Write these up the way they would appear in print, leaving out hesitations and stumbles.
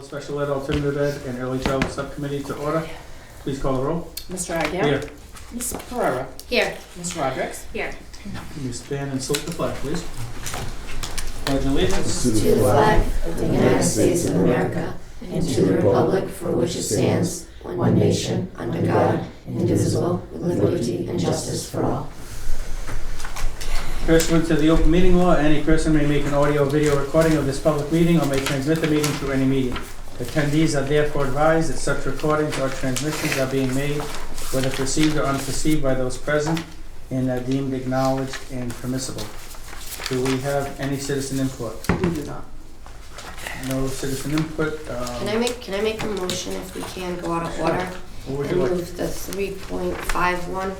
Special Ed, Alternative Ed, and Early Childhood Subcommittee to order. Please call the roll. Mr. Agia? Here. Ms. Pereira? Here. Ms. Rodriguez? Here. Can you stand and salute the flag, please? Pledge allegiance To the flag of the United States of America and to the republic for which it stands, one nation, under God, indivisible, with liberty and justice for all. Pursuant to the open meeting law, any person may make an audio or video recording of this public meeting or may transmit the meeting through any medium. Attendees are therefore advised that such recordings or transmissions are being made, whether perceived or unperceived by those present, and are deemed acknowledged and permissible. Do we have any citizen input? We do not. No citizen input. Can I make a motion if we can go out of order What would and you like? move the 3.51,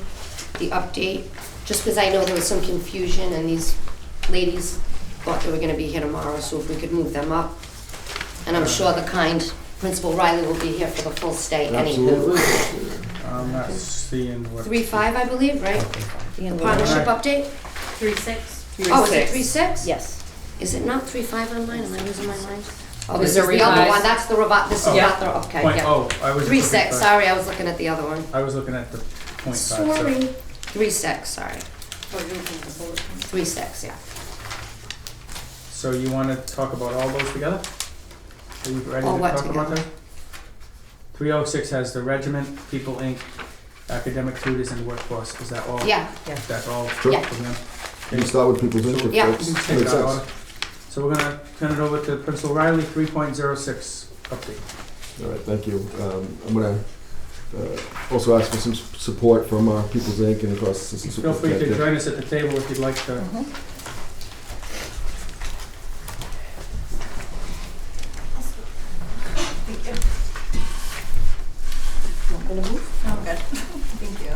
the update, just because I know there was some confusion and these ladies thought they were gonna be here tomorrow, so if we could move them up. And I'm sure the kind Principal Riley will be here for the full stay anywho. I'm not seeing what. 3.5, I believe, right? The partnership update? 3.6. Oh, is it 3.6? Yes. Is it not 3.5 on mine? Am I losing my mind? Oh, This this is is the other revised. one. That's the this is Oh. not the, okay, Point, yeah. oh, I was. 3.6, sorry, I was looking at the other one. I was looking at the .5. Sorry. 3.6, sorry. Oh, you're looking at the bullet points. 3.6, yeah. So you want to talk about all those together? Are you ready All to what talk about together? them? 306 has the regiment, People Inc., academic tutors, and workforce. Is that all? Yeah, That's all Sure. Yeah. for them? Can you start with people's input? Yeah. folks? We can take Makes it out of sense. order. So we're gonna turn it over to Principal Riley, 3.06 update. All right, thank you. I'm gonna also ask for some support from People's Inc. and across the assistant Feel free to superintendent. join us at the table if you'd like to. Not gonna move? Oh, good. Thank you.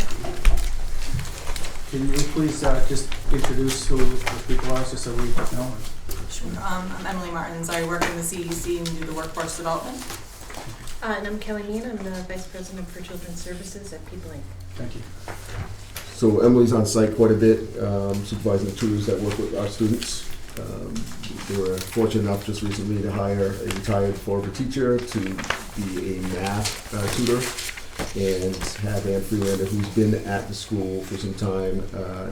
Can you please just introduce who the people are, just so we know? Sure. I'm Emily Martins. I work in the CEC and do the workforce development. And I'm Kelly Mean. I'm the Vice President for Children's Services at People Inc. Thank you. So Emily's on site quite a bit, supervising the tutors that work with our students. We were fortunate enough just recently to hire a retired Florida teacher to be a math tutor, and have Ann Freelander, who's been at the school for some time,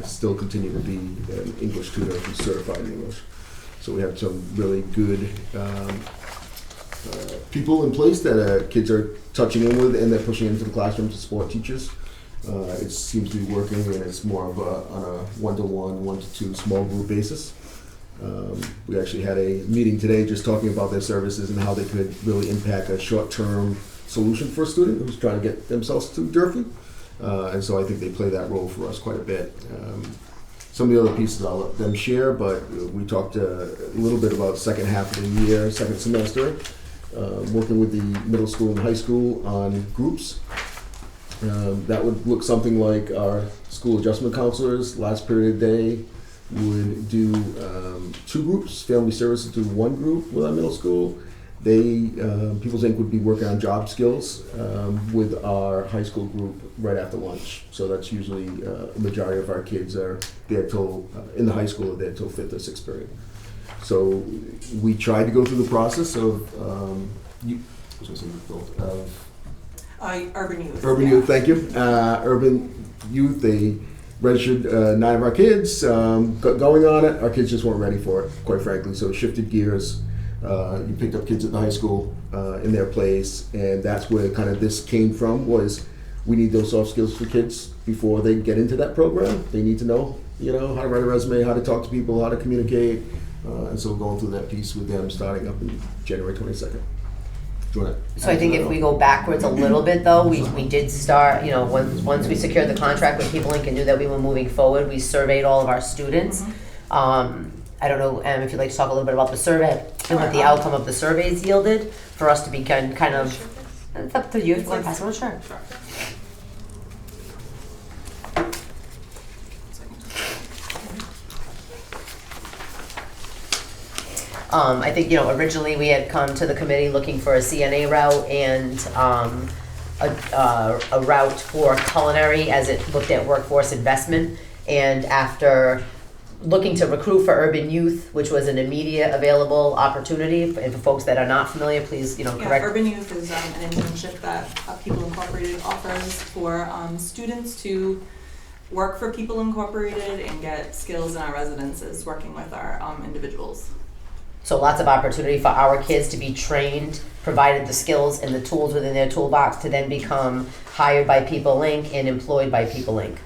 still continue to be an English tutor who's certified in English. So we have some really good people in place that kids are touching in with, and they're pushing into the classroom to support teachers. It seems to be working, and it's more of on a one-to-one, one-to-two small group basis. We actually had a meeting today just talking about their services and how they could really impact a short-term solution for a student who's trying to get themselves to Durfee. And so I think they play that role for us quite a bit. Some of the other pieces I'll let them share, but we talked a little bit about second half of the year, second semester, working with the middle school and high school on groups. That would look something like our school adjustment counselors last period of the day would do 2 groups. Family services do 1 group with our middle school. They, People's Inc. would be working on job skills with our high school group right after lunch. So that's usually a majority of our kids are there till, in the high school, are there till 5th or 6th period. So we tried to go through the process of, Urban youth. Urban Youth, thank you. Urban Youth, they registered 9 of our kids, got going on it. Our kids just weren't ready for it, quite frankly, so it shifted gears. You picked up kids at the high school in their place, and that's where kind of this came from, was we need those soft skills for kids before they get into that program. They need to know, how to write a resume, how to talk to people, how to communicate, and so going through that piece with them starting up in January 22nd. So I think if we go backwards a little bit though, we did start, once we secured the contract with People Inc. and knew that we were moving forward, we surveyed all of our students. I don't know, if you'd like to talk a little bit about the survey and what the outcome of the surveys yielded for us to be kind of, it's up to you if you want to pass it on, sure. Sure. I think, originally we had come to the committee looking for a CNA route and a route for culinary as it looked at workforce investment. And after looking to recruit for urban youth, which was an immediate available opportunity. And for folks that are not familiar, please, Yeah, correct. Urban Youth is an internship that People Incorporated offers for students to work for People Incorporated and get skills in our residences working with our individuals. So lots of opportunity for our kids to be trained, provided the skills and the tools within their toolbox to then become hired by People Inc. and employed by People Inc.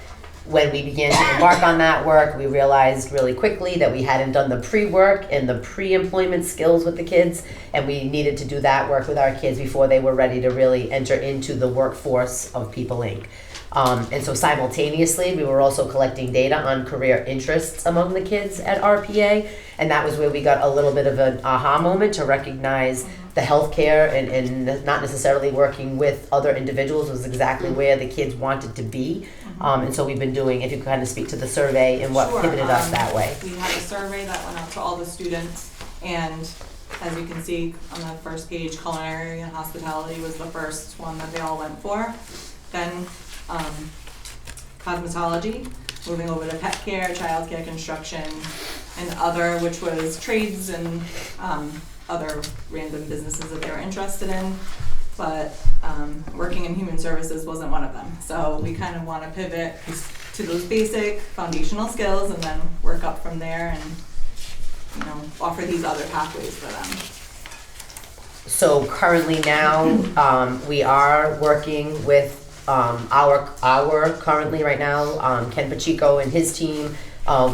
When we began to embark on that work, we realized really quickly that we hadn't done the pre-work and the pre-employment skills with the kids, and we needed to do that work with our kids before they were ready to really enter into the workforce of People Inc. And so simultaneously, we were also collecting data on career interests among the kids at RPA, and that was where we got a little bit of an aha moment to recognize the healthcare and not necessarily working with other individuals was exactly where the kids wanted to be. And so we've been doing, if you could kind of speak to the survey and what Sure. pivoted us that way. We had a survey that went out to all the students, and as you can see on the first page, culinary and hospitality was the first one that they all went for. Then cosmetology, moving over to pet care, childcare, construction, and other, which was trades and other random businesses that they were interested in. But working in human services wasn't one of them. So we kind of want to pivot to those basic foundational skills and then work up from there and, offer these other pathways for them. So currently now, we are working with our currently right now, Ken Pacheco and his team.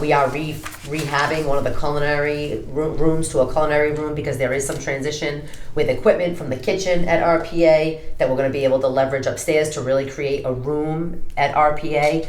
We are rehabbing one of the culinary rooms to a culinary room because there is some transition with equipment from the kitchen at RPA that we're going to be able to leverage upstairs to really create a room at RPA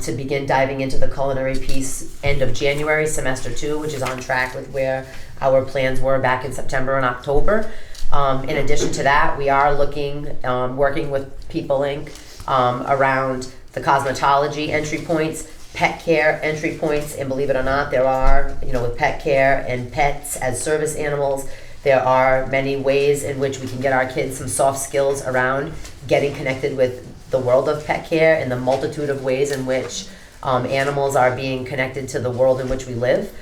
to begin diving into the culinary piece end of January, semester 2, which is on track with where our plans were back in September and October. In addition to that, we are working with People Inc. Around the cosmetology entry points, pet care entry points, and believe it or not, there are, with pet care and pets as service animals, there are many ways in which we can get our kids some soft skills around getting connected with the world of pet care and the multitude of ways in which animals are being connected to the world in which we live.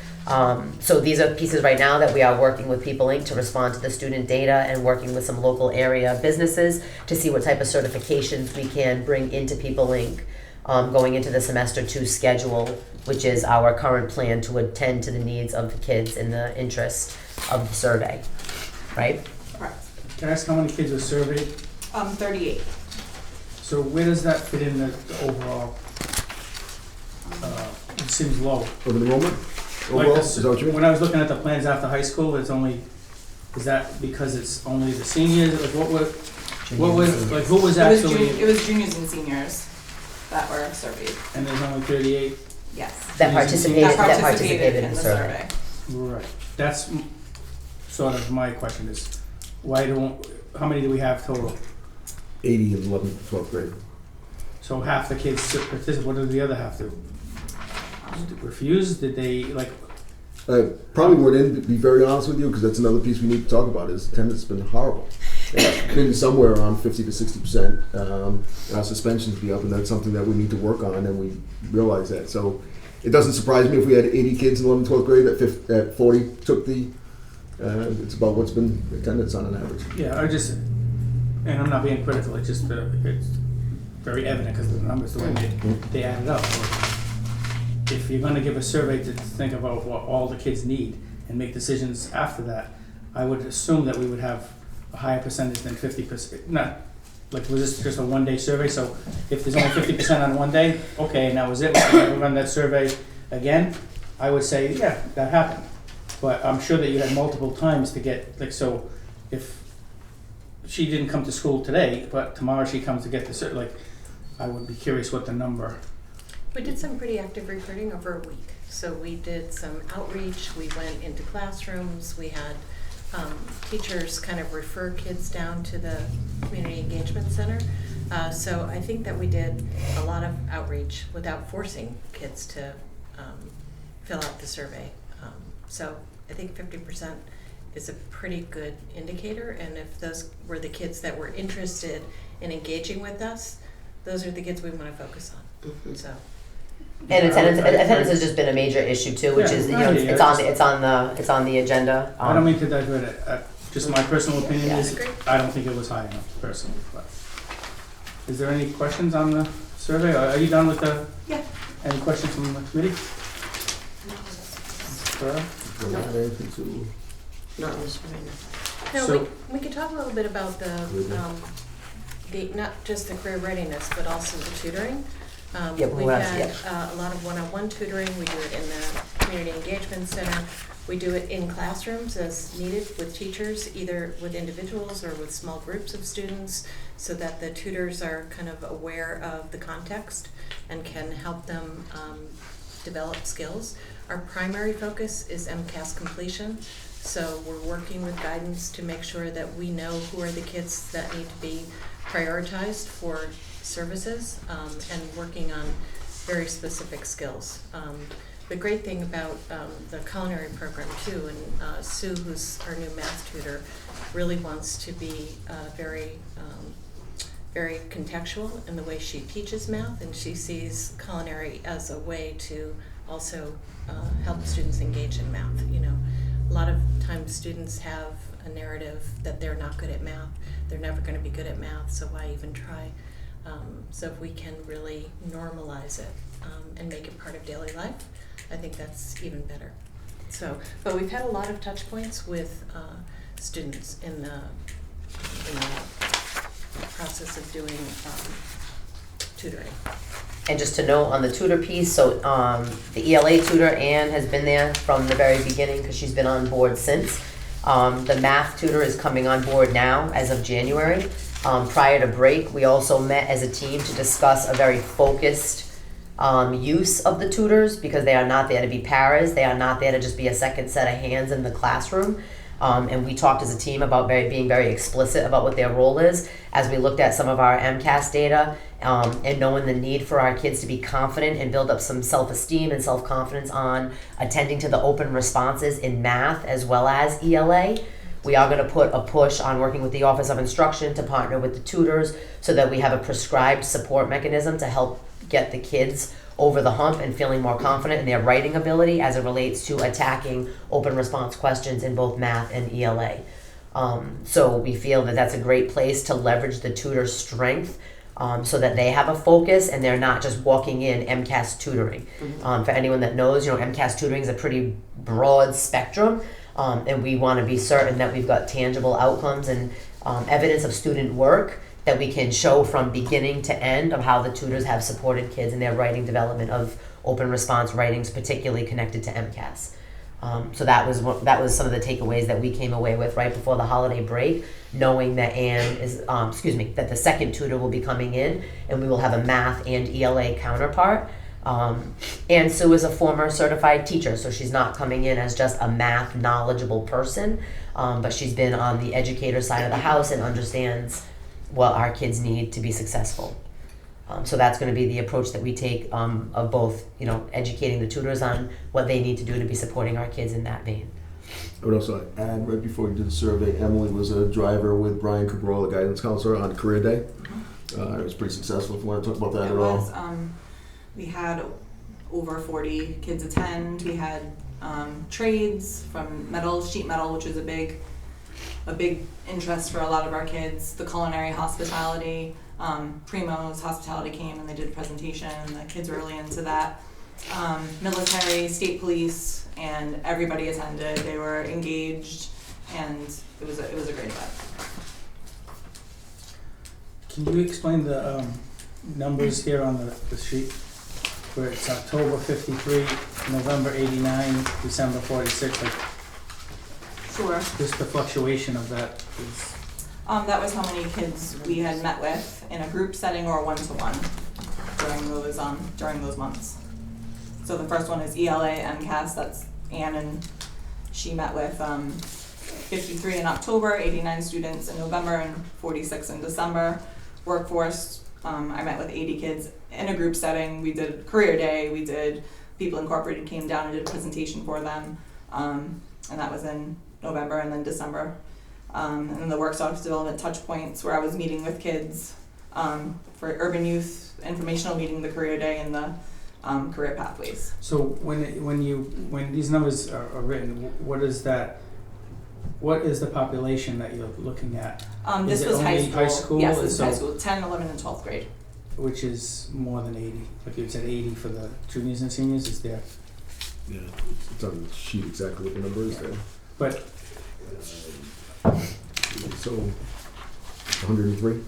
So these are pieces right now that we are working with People Inc. to respond to the student data and working with some local area businesses to see what type of certifications we can bring into People Inc. Going into the semester 2 schedule, which is our current plan to attend to the needs of the kids in the interest of the survey, right? Correct. Can I ask how many kids were surveyed? 38. So where does that fit in the overall? It seems low. Of enrollment? Like Overall, this- is that what you mean? When I was looking at the plans after high school, is that because it's only the seniors? Like who was actually, It was juniors and seniors that were surveyed. and there's only 38? Yes. That participated participated in the survey. Right. That's sort of my question is, how many do we have total? 80 in 11th, 12th grade. So half the kids participate, what did the other half do? Refuse? Did they, Probably went in, to be very honest with you, because that's another piece we need to talk about, is attendance has been horrible. It's been somewhere around 50 to 60%. And our suspensions be up, and that's something that we need to work on, and we realize that. So it doesn't surprise me if we had 80 kids in 11th, 12th grade, at 40 took it's about what's been attendance on an average. yeah, and I'm not being critical, it's just, it's very evident because the numbers, the way they added up. If you're gonna give a survey to think about what all the kids need and make decisions after that, I would assume that we would have a higher percentage than 50%. Not, was this just a one-day survey? So if there's only 50% on one day, okay, and that was it, we'll never run that survey again, I would say, yeah, that happened. But I'm sure that you had multiple times to get, so if she didn't come to school today, but tomorrow she comes to get the survey, I would be curious what the number. We did some pretty active recruiting over a week. So we did some outreach, we went into classrooms, we had teachers kind of refer kids down to the Community Engagement Center. So I think that we did a lot of outreach without forcing kids to fill out the survey. So I think 50% is a pretty good indicator, and if those were the kids that were interested in engaging with us, those are the kids we want to focus on. Mm-hmm. So. And Yeah, attendance has just been a major issue too, which Yeah, is, you I know, hear you. it's on the agenda. I don't mean to divert it, just my personal opinion Yeah. is, I don't think it was high enough personally, but. Is there any questions on the survey? Are you done with the? Yeah. Any questions from the committee? Sarah? Don't have anything to- Not this right now. No, So- we could talk a little bit about not just the career readiness, but also the tutoring. Yeah, We've well, had yeah. a lot of one-on-one tutoring, we do it in the Community Engagement Center. We do it in classrooms as needed with teachers, either with individuals or with small groups of students, so that the tutors are kind of aware of the context and can help them develop skills. Our primary focus is MCAS completion, so we're working with guidance to make sure that we know who are the kids that need to be prioritized for services, and working on very specific skills. The great thing about the culinary program too, and Sue, who's our new math tutor, really wants to be very contextual in the way she teaches math, and she sees culinary as a way to also help students engage in math. You know, a lot of times students have a narrative that they're not good at math, they're never going to be good at math, so why even try? So if we can really normalize it and make it part of daily life, I think that's even better. So, but we've had a lot of touch points with students in the process of doing tutoring. And just to note on the tutor piece, so the ELA tutor, Anne, has been there from the very beginning because she's been on board since. The math tutor is coming on board now as of January. Prior to break, we also met as a team to discuss a very focused use of the tutors, because they are not there to be paras, they are not there to just be a second set of hands in the classroom. And we talked as a team about being very explicit about what their role is as we looked at some of our MCAS data, and knowing the need for our kids to be confident and build up some self-esteem and self-confidence on attending to the open responses in math as well as ELA. We are going to put a push on working with the Office of Instruction to partner with the tutors so that we have a prescribed support mechanism to help get the kids over the hump and feeling more confident in their writing ability as it relates to attacking open response questions in both math and ELA. So we feel that that's a great place to leverage the tutor's strength, so that they have a focus and they're not just walking in MCAS tutoring. For anyone that knows, MCAS tutoring is a pretty broad spectrum, and we want to be certain that we've got tangible outcomes and evidence of student work that we can show from beginning to end of how the tutors have supported kids in their writing development of open response writings, particularly connected to MCAS. So that was some of the takeaways that we came away with right before the holiday break, knowing that Anne is, that the second tutor will be coming in, and we will have a math and ELA counterpart. And Sue is a former certified teacher, so she's not coming in as just a math knowledgeable person, but she's been on the educator side of the house and understands what our kids need to be successful. So that's going to be the approach that we take, of both, educating the tutors on what they need to do to be supporting our kids in that vein. I would also add, right before we did the survey, Emily was a driver with Brian Cabral, the guidance counselor, on Career Day. It was pretty successful. If you want to talk about that It at all. was, we had over 40 kids attend. We had trades from sheet metal, which was a big interest for a lot of our kids. The culinary, hospitality, Primo's hospitality came and they did a presentation, and the kids were really into that. Military, state police, and everybody attended. They were engaged, and it was a great event. Can you explain the numbers here on the sheet, where it's October 53, November 89, December 46, Sure. just the fluctuation of that is. That was how many kids we had met with in a group setting or one-to-one during those months. So the first one is ELA MCAS. That's Anne, and she met with 53 in October, 89 students in November, and 46 in December. Workforce, I met with 80 kids in a group setting. We did Career Day. We did People Incorporated came down and did a presentation for them, and that was in November, and then December. And then the workforce development touch points, where I was meeting with kids for urban youth informational meeting, the Career Day, and the career pathways. So when these numbers are written, what is that? What is the population that you're looking at? This Is it was only high school? Yes, this is high So- school, 10, 11, and 12th grade. Which is more than 80. Like you said, 80 for the juniors and seniors is there. Yeah, it's on the sheet exactly what the number is there. But So, 103,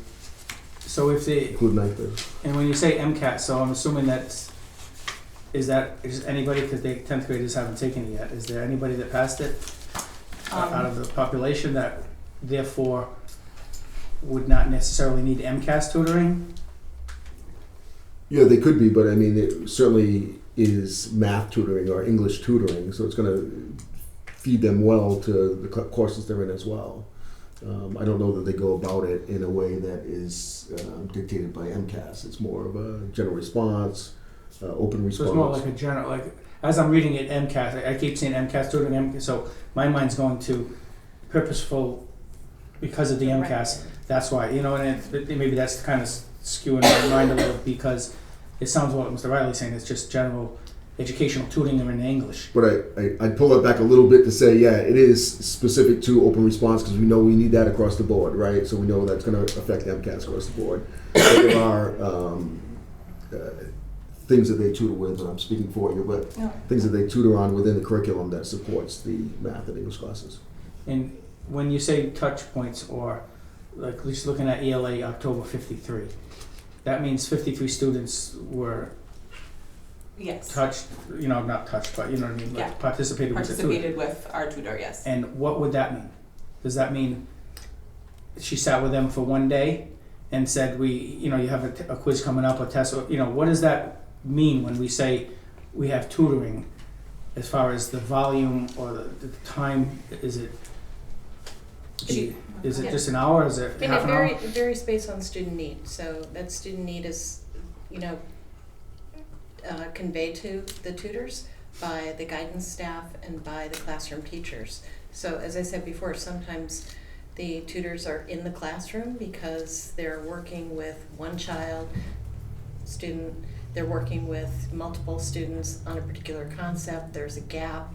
so if they, include ninth grade. and when you say MCAT, so I'm assuming is anybody, because the 10th graders haven't taken it yet, is there anybody that passed it out of the population that therefore would not necessarily need MCAS tutoring? Yeah, they could be, but I mean, it certainly is math tutoring or English tutoring, so it's going to feed them well to the courses they're in as well. I don't know that they go about it in a way that is dictated by MCAS. It's more of a general response, open response. So it's more like a general, like, as I'm reading it, MCAS, I keep saying MCAS tutoring, so my mind's going to purposeful because of the MCAS. That's why, you know, and maybe that's kind of skewing my mind a little, because it sounds what Mr. Riley's saying, it's just general educational tutoring in English. But I'd pull it back a little bit to say, yeah, it is specific to open response because we know we need that across the board, right? So we know that's going to affect MCAS across the board. But there are things that they tutor with, and I'm speaking for you, but things that they tutor on within the curriculum that supports the math and English classes. And when you say touch points, or like at least looking at ELA October 53, that means 53 students were Yes. touched, you know, not touched, but you know what I mean, like Yeah. participated with the tutor. Participated with our tutor, yes. And what would that mean? Does that mean she sat with them for one day and said, you know, you have a quiz coming up, a test, or, you know, what does that mean when we say we have tutoring as far as the volume or the time? Is it just an hour? Is it half an hour? It varies based on student need. So that student need is, you know, conveyed to the tutors by the guidance staff and by the classroom teachers. So as I said before, sometimes the tutors are in the classroom because they're working with one student, they're working with multiple students on a particular concept, there's a gap.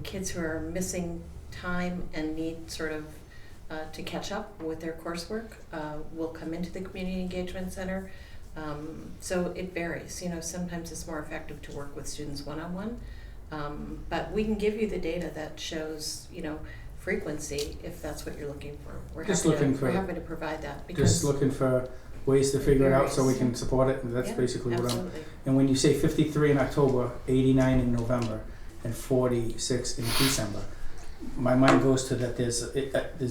Kids who are missing time and need sort of to catch up with their coursework will come into the Community Engagement Center. So it varies. You know, sometimes it's more effective to work with students one-on-one, but we can give you the data that shows, you know, frequency if that's what you're looking for. We're happy to provide that. Because just looking for ways to figure it out so we can support it, and that's basically absolutely. what I'm. And when you say 53 in October, 89 in November, and 46 in December, my mind goes to that there's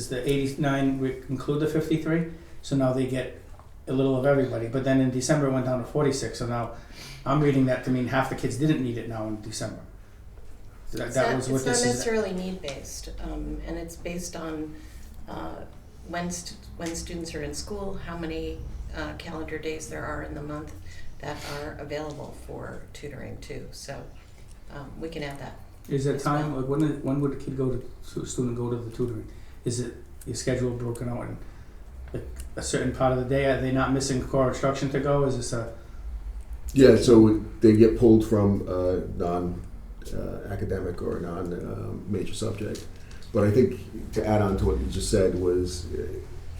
the 89, we include the 53, so now they get a little of everybody, but then in December it went down to 46, so now I'm reading that to mean half the kids didn't need it now in December. It's not necessarily need-based, and it's based on when students are in school, how many calendar days there are in the month that are available for tutoring too, so we can add that. Is there time, like when would a student go to the tutoring? Is it your schedule broken out in like a certain part of the day? Are they not missing core instruction to go? Is this a... Yeah, so they get pulled from non-academic or non-major subject. But I think to add on to what you just said was,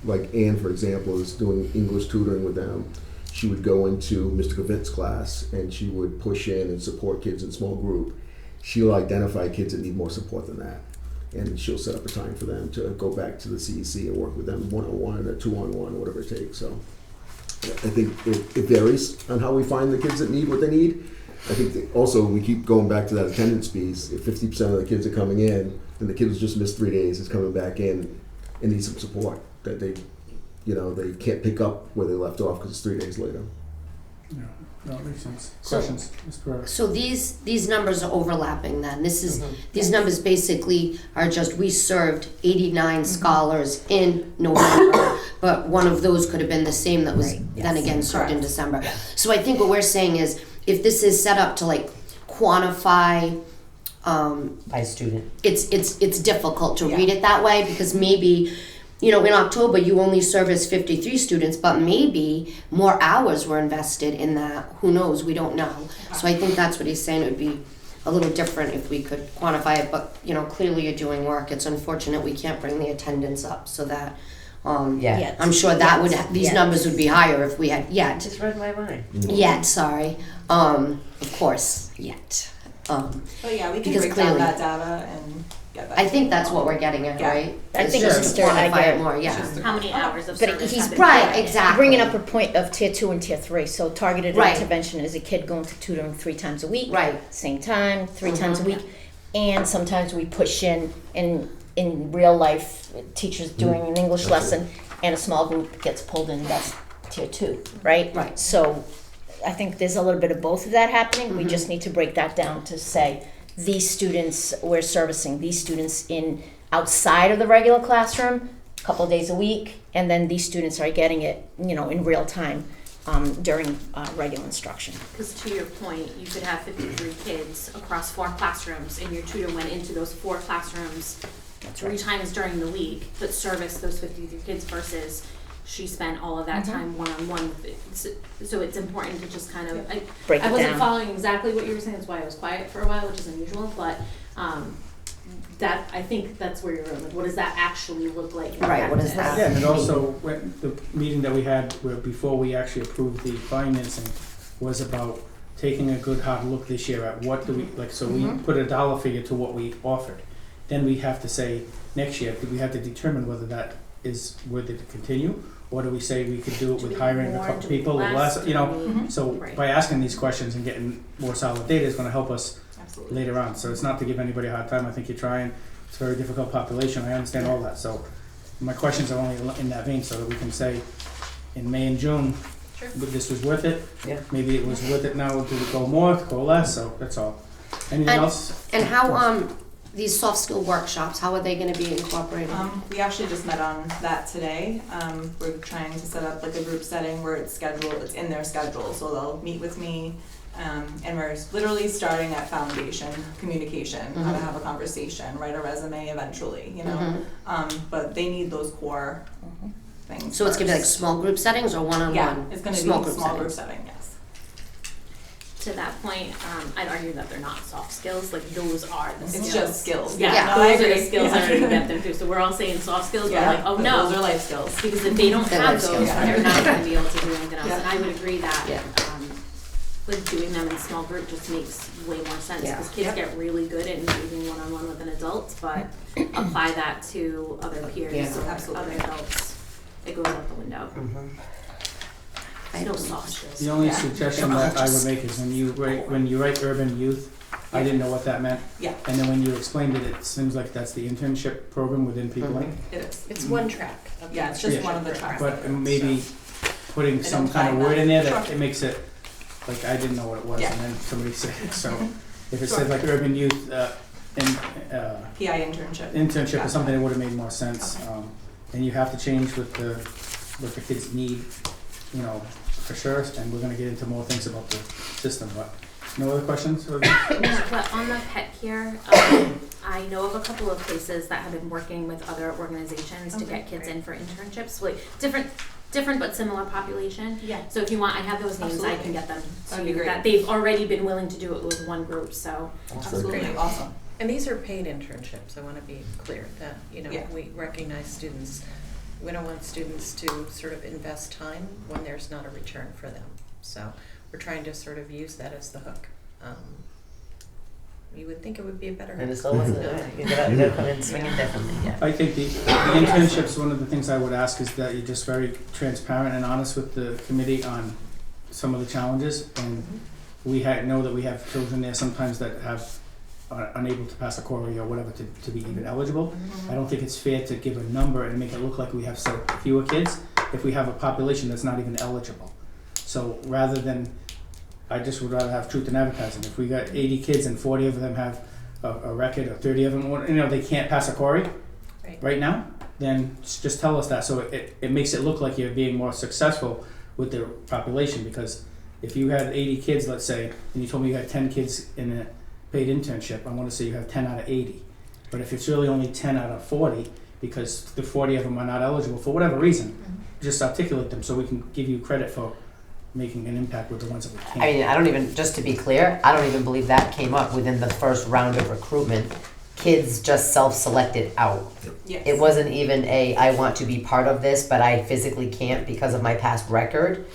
like Anne, for example, is doing English tutoring with them. She would go into Mr. Gavitt's class and she would push in and support kids in small group. She'll identify kids that need more support than that. And she'll set up a time for them to go back to the CEC and work with them one-on-one or two-on-one, whatever it takes. So I think it varies on how we find the kids that need what they need. I think that also we keep going back to that attendance piece. If 50% of the kids are coming in, then the kid who's just missed 3 days is coming back in and needs some support that they can't pick up where they left off because it's 3 days later. Yeah, that makes sense. So- Questions, Mr. Pereira? So these numbers are overlapping then. These numbers basically are just, we served 89 scholars in November, but one of those could have been the same that was then again served in December. So I think what we're saying is, if this is set up to like quantify, By student. it's difficult to read it that way, because maybe you know, in October, you only serviced 53 students, but maybe more hours were invested in that. Who knows? We don't know. So I think that's what he's saying. It would be a little different if we could quantify it, but, you know, clearly you're doing work. It's unfortunate we can't bring the attendance up so that, Yeah. I'm sure that would, these numbers would be higher if we had, yet. Just read my mind. Yet, sorry. Of course, yet. But yeah, we can Because break down clearly- that data and get that. I think that's what we're getting at, Yeah. right? I Is think just it's to just- I quantify get it it. more, yeah. How many hours of But service he's have been Right, provided? exactly. Bringing up a point of tier 2 and tier 3. So targeted Right. intervention is a kid going to tutoring 3 times a week. Right. Same time, 3 times a Mhm. week. And sometimes we push in real life, teachers doing an English lesson and a small group gets pulled in, that's tier 2, right? Right. So I think there's a little bit of both of that happening. We just need to break that down to say, these students, we're servicing these students in outside of the regular classroom, a couple of days a week, and then these students are getting it, you know, in real time during regular instruction. Because to your point, you could have 53 kids across 4 classrooms, and your tutor went into those 4 classrooms 3 times during the week, but serviced those 53 kids versus she spent all of that time one-on-one with it. So it's important to just kind of, Break I it wasn't down. following exactly what you were saying, that's why I was quiet for a while, which is unusual, but that, I think that's where you're going, like, what does that actually look like in Right, what is practice? that? Yeah, and it also, when the meeting that we had where before we actually approved the financing was about taking a good hard look this year at what do we, like, so we put a dollar figure to what we offered. Then we have to say, next year, do we have to determine whether that is worthy to continue? Or do we say we could do it Do with we hiring a more, couple do we people or less, you know? do So Right. by asking these questions and getting more solid data is gonna help us Absolutely. later on. So it's not to give anybody a hard time. I think you're trying. It's a very difficult population. I understand all that. So my questions are only in that vein so that we can say in May and June, but this was worth it. Yeah. Maybe it was worth it now. Do we go more, go less? So that's all. Anything And- else? And how, these soft skill workshops, how are they gonna be incorporated? We actually just met on that today. We're trying to set up like a group setting where it's scheduled, it's in their schedule, so they'll meet with me. And we're literally starting at foundation communication, how to have a conversation, write a resume eventually, you know? But they need those core things. So it's gonna be like first. small group settings or one-on-one? Yeah, it's gonna be Small small group settings. setting, yes. To that point, I'd argue that they're not soft skills, like those are the skills. It's just skills. Yeah, Yeah. No, I those are the agree. skills that are Yeah. gonna get them through, so we're all saying soft skills, but Yeah, like, oh but no. those are life skills. Because if they don't They're have life those, skills. they're not gonna be able to do anything else, Yeah. and I would agree that, Yeah. like doing them in small group just makes way more sense, Yeah. because kids get really good at engaging one-on-one with an adult, but apply that to other peers Yeah. or Absolutely. other adults, it goes out the window. There's no soft skills. The only Yeah. suggestion that I would make is when you write urban youth, I didn't know what that meant. Yeah. And then when you explained it, it seems like that's the internship program within People Link. It is. It's one track. of Yeah, it's just Yeah. one of the tracks. But maybe putting some don't kind of find word that. in there that Sure. it makes it, like, I didn't know what it was, Yeah. and then somebody said it, so if it Sure. said like urban youth, PI internship. internship Yeah. or something, it would have made more sense. Okay. And you have to change what the kids need, you know, for sure, and we're gonna get into more things about the system, but, no other questions? Yeah, but on the pet care, I know of a couple of places that have been working with other organizations to Okay, get kids great. in for internships, like different but similar population. Yeah. So if you want, I have those names, I Absolutely. can get them That'd to be you, great. that they've already been willing to do it with one group, so. Absolutely, awesome. And these are paid internships, I want to be clear that, you know, Yeah. we recognize students, we don't want students to sort of invest time when there's not a return for them. So we're trying to sort of use that as the hook. You would think it would be a better And it hook. still wasn't, you gotta come in swinging differently, yeah. I think the internships, one of the things I would ask is that you're just very transparent and honest with the committee on some of the challenges, and we know that we have children there sometimes that are unable to pass a query or whatever to be even eligible. I don't think it's fair to give a number and make it look like we have so fewer kids if we have a population that's not even eligible. So rather than, I just would rather have truth in advertising. If we got 80 kids and 40 of them have a record, or 30 of them, you know, they can't pass a query right now, then just tell us that. So it makes it look like you're being more successful with the population, because if you had 80 kids, let's say, and you told me you had 10 kids in a paid internship, I want to say you have 10 out of 80. But if it's really only 10 out of 40, because the 40 of them are not eligible for whatever reason. Just articulate them so we can give you credit for making an impact with the ones that we can't. I mean, I don't even, just to be clear, I don't even believe that came up within the first round of recruitment. Kids just self-selected out. Yes. It wasn't even I want to be part of this, but I physically can't because of my past record.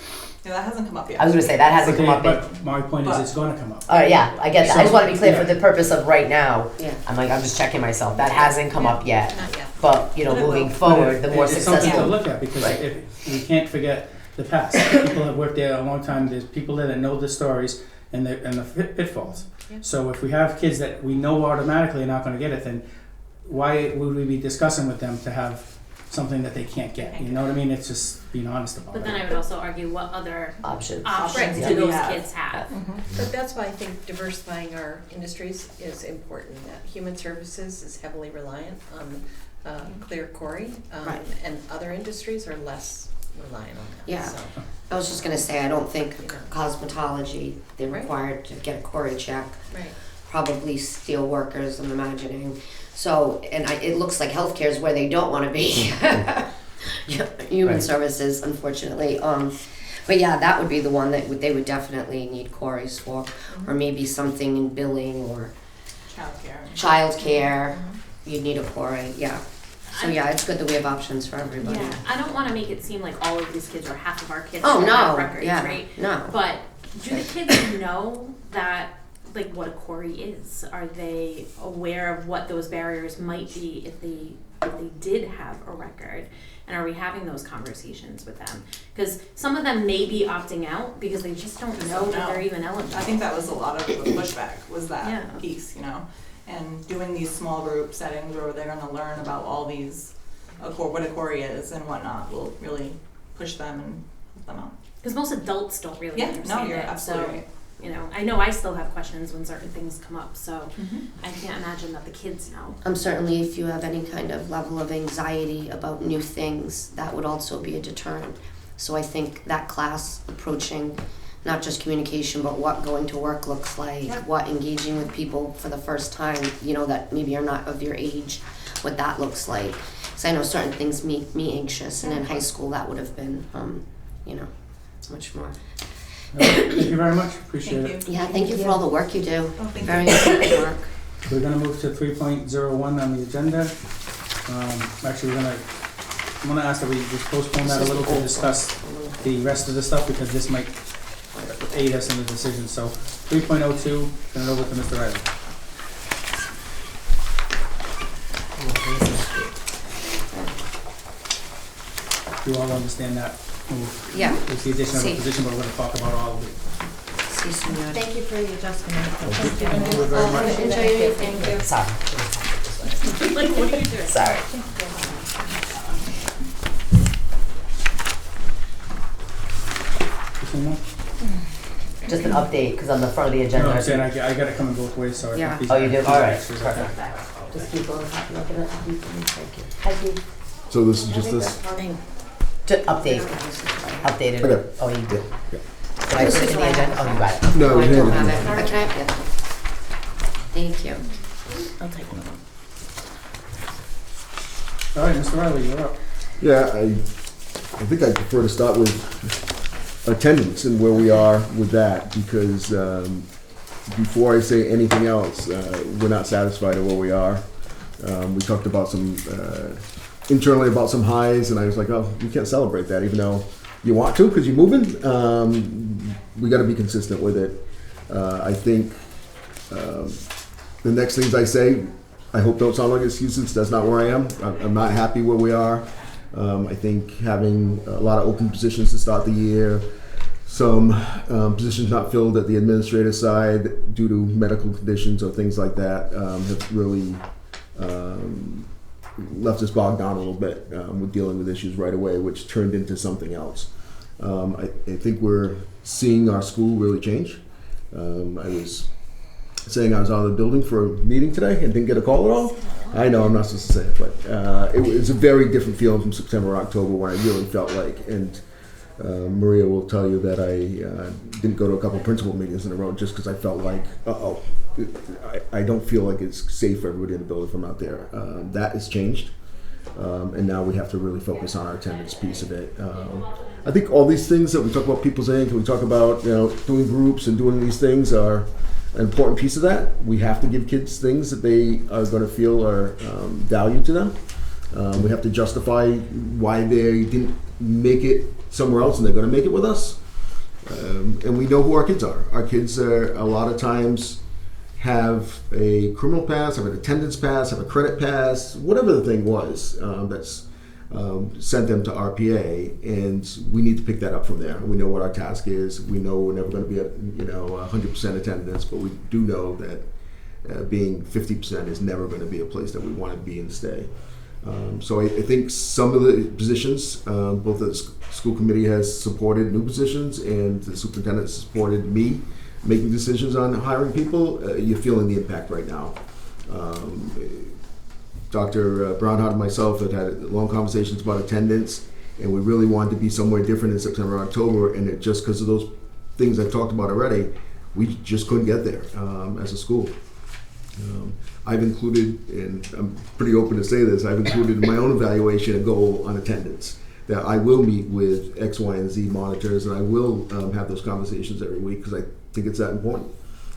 Yeah, that hasn't come up yet. I was gonna say, that hasn't come up. But my point is, it's gonna come up. All right, yeah, I get that. I just wanna be clear for Yeah. the purpose of right now. Yeah. I'm just checking myself. That hasn't come up yet. Not yet. But, you know, But it moving will. forward, the more It's something to successful. look at, because Right. if we can't forget the past. People have worked there a long time. There's people there that know the stories and the pitfalls. Yeah. So if we have kids that we know automatically are not going to get it, then why would we be discussing with them to have something that they can't get? You know what I mean? It's just being honest about But it. then I would also argue, what other Options. options Yeah. do those We have. kids have? But that's why I think diversifying our industries is important. That human services is heavily reliant on clear Corey, Right. and other industries are less reliant on that. Yeah. So, I was just gonna say, I don't think Yeah. cosmetology, they're Right. required to get a Cory check. right. Probably steel workers, I'm imagining. So, and it looks like healthcare is where they don't wanna be. Human Right. services, unfortunately. But yeah, that would be the one that they would definitely need Corys for. Or maybe something in billing or Childcare. childcare. You'd need a Cory, yeah. So yeah, it's good that we have options for everybody. Yeah, I don't wanna make it seem like all of these kids or half of our kids Oh, don't have no, records, yeah, right? no. But do the kids know that, like, what a Cory is? Are they aware of what those barriers might be if they did have a record? And are we having those conversations with them? Because some of them may be opting out because they just don't know that they're even eligible. I think that was a lot of the pushback, was that Yeah. piece, you know? And doing these small group settings where they're gonna learn about all these, what a Cory is and whatnot, will really push them and help them out. Because most adults don't really Yeah, no, understand you're it. absolutely So, right. you know, I know I still have questions when certain things come up, so I can't imagine that the kids know. Certainly if you have any kind of level of anxiety about new things, that would also be a deterrent. So I think that class approaching not just communication, but what going to work looks like, Yeah. what engaging with people for the first time, you know, that maybe are not of your age, what that looks like. So I know certain things make me anxious, and in high school that would have been, you know, much more. Thank you very much. Appreciate it. Thank you. Yeah, thank you for all the work you do. Oh, thank Very you. important work. We're gonna move to 3.01 on the agenda. Actually, I'm gonna ask that we just postpone that a little to discuss the rest of the stuff, because this might aid us in the decision. So 3.02, turn it over to Mr. Riley. You all understand that move? Yeah. It's the addition of a See. position, but we're gonna talk about all of it. See, senor. Thank you for the adjustment. Thank you very much. Enjoy your evening. Thank you. Sorry, Like, what are you doing? sorry. You seen that? Just an update, because on the front of the agenda. No, I'm saying I gotta come in both ways, so I Yeah. think these Oh, you do? these All right. extras are- Perfect. Just keep going, look at it. Thank you. Hi, Steve. So this is just this? Update, updated. Okay. Oh, you did. Yeah. Did I put it in the agenda? Oh, you got it. No, I you don't handed have it. it, but can I have it? Thank you. I'll take one. All right, Mr. Riley, you're up. Yeah, I think I'd prefer to start with attendance and where we are with that, because before I say anything else, we're not satisfied at where we are. We talked about some, internally about some highs, and I was like, oh, you can't celebrate that, even though you want to, because you're moving. We gotta be consistent with it. I think the next things I say, I hope don't sound like excuses. That's not where I am. I'm not happy where we are. I think having a lot of open positions to start the year, some positions not filled at the administrative side due to medical conditions or things like that, have really left us bogged down a little bit with dealing with issues right away, which turned into something else. I think we're seeing our school really change. I was saying I was out of the building for a meeting today and didn't get a call at all. I know I'm not supposed to say it, but it was a very different feeling from September, October, when I really felt like, and Maria will tell you that I didn't go to a couple principal meetings in a row just because I felt like, I don't feel like it's safe for everybody in the building if I'm out there. That has changed. And now we have to really focus on our attendance piece of it. I think all these things that we talk about, People's Inc., we talk about, doing groups and doing these things are an important piece of that. We have to give kids things that they are going to feel are value to them. We have to justify why they didn't make it somewhere else and they're going to make it with us. And we know who our kids are. Our kids are a lot of times have a criminal past, have an attendance pass, have a credit pass, whatever the thing was that's sent them to RPA, and we need to pick that up from there. We know what our task is. We know we're never going to be at 100% attendance, but we do know that being 50% is never going to be a place that we want to be and stay. So I think some of the positions, both the school committee has supported new positions and the superintendent has supported me making decisions on hiring people. You're feeling the impact right now. Dr. Brownhart and myself have had long conversations about attendance, and we really wanted to be somewhere different in September, October, and it just because of those things I talked about already, we just couldn't get there as a school. I've included, and I'm pretty open to say this, I've included in my own evaluation a goal on attendance, that I will meet with X, Y, and Z monitors, and I will have those conversations every week because I think it's that important.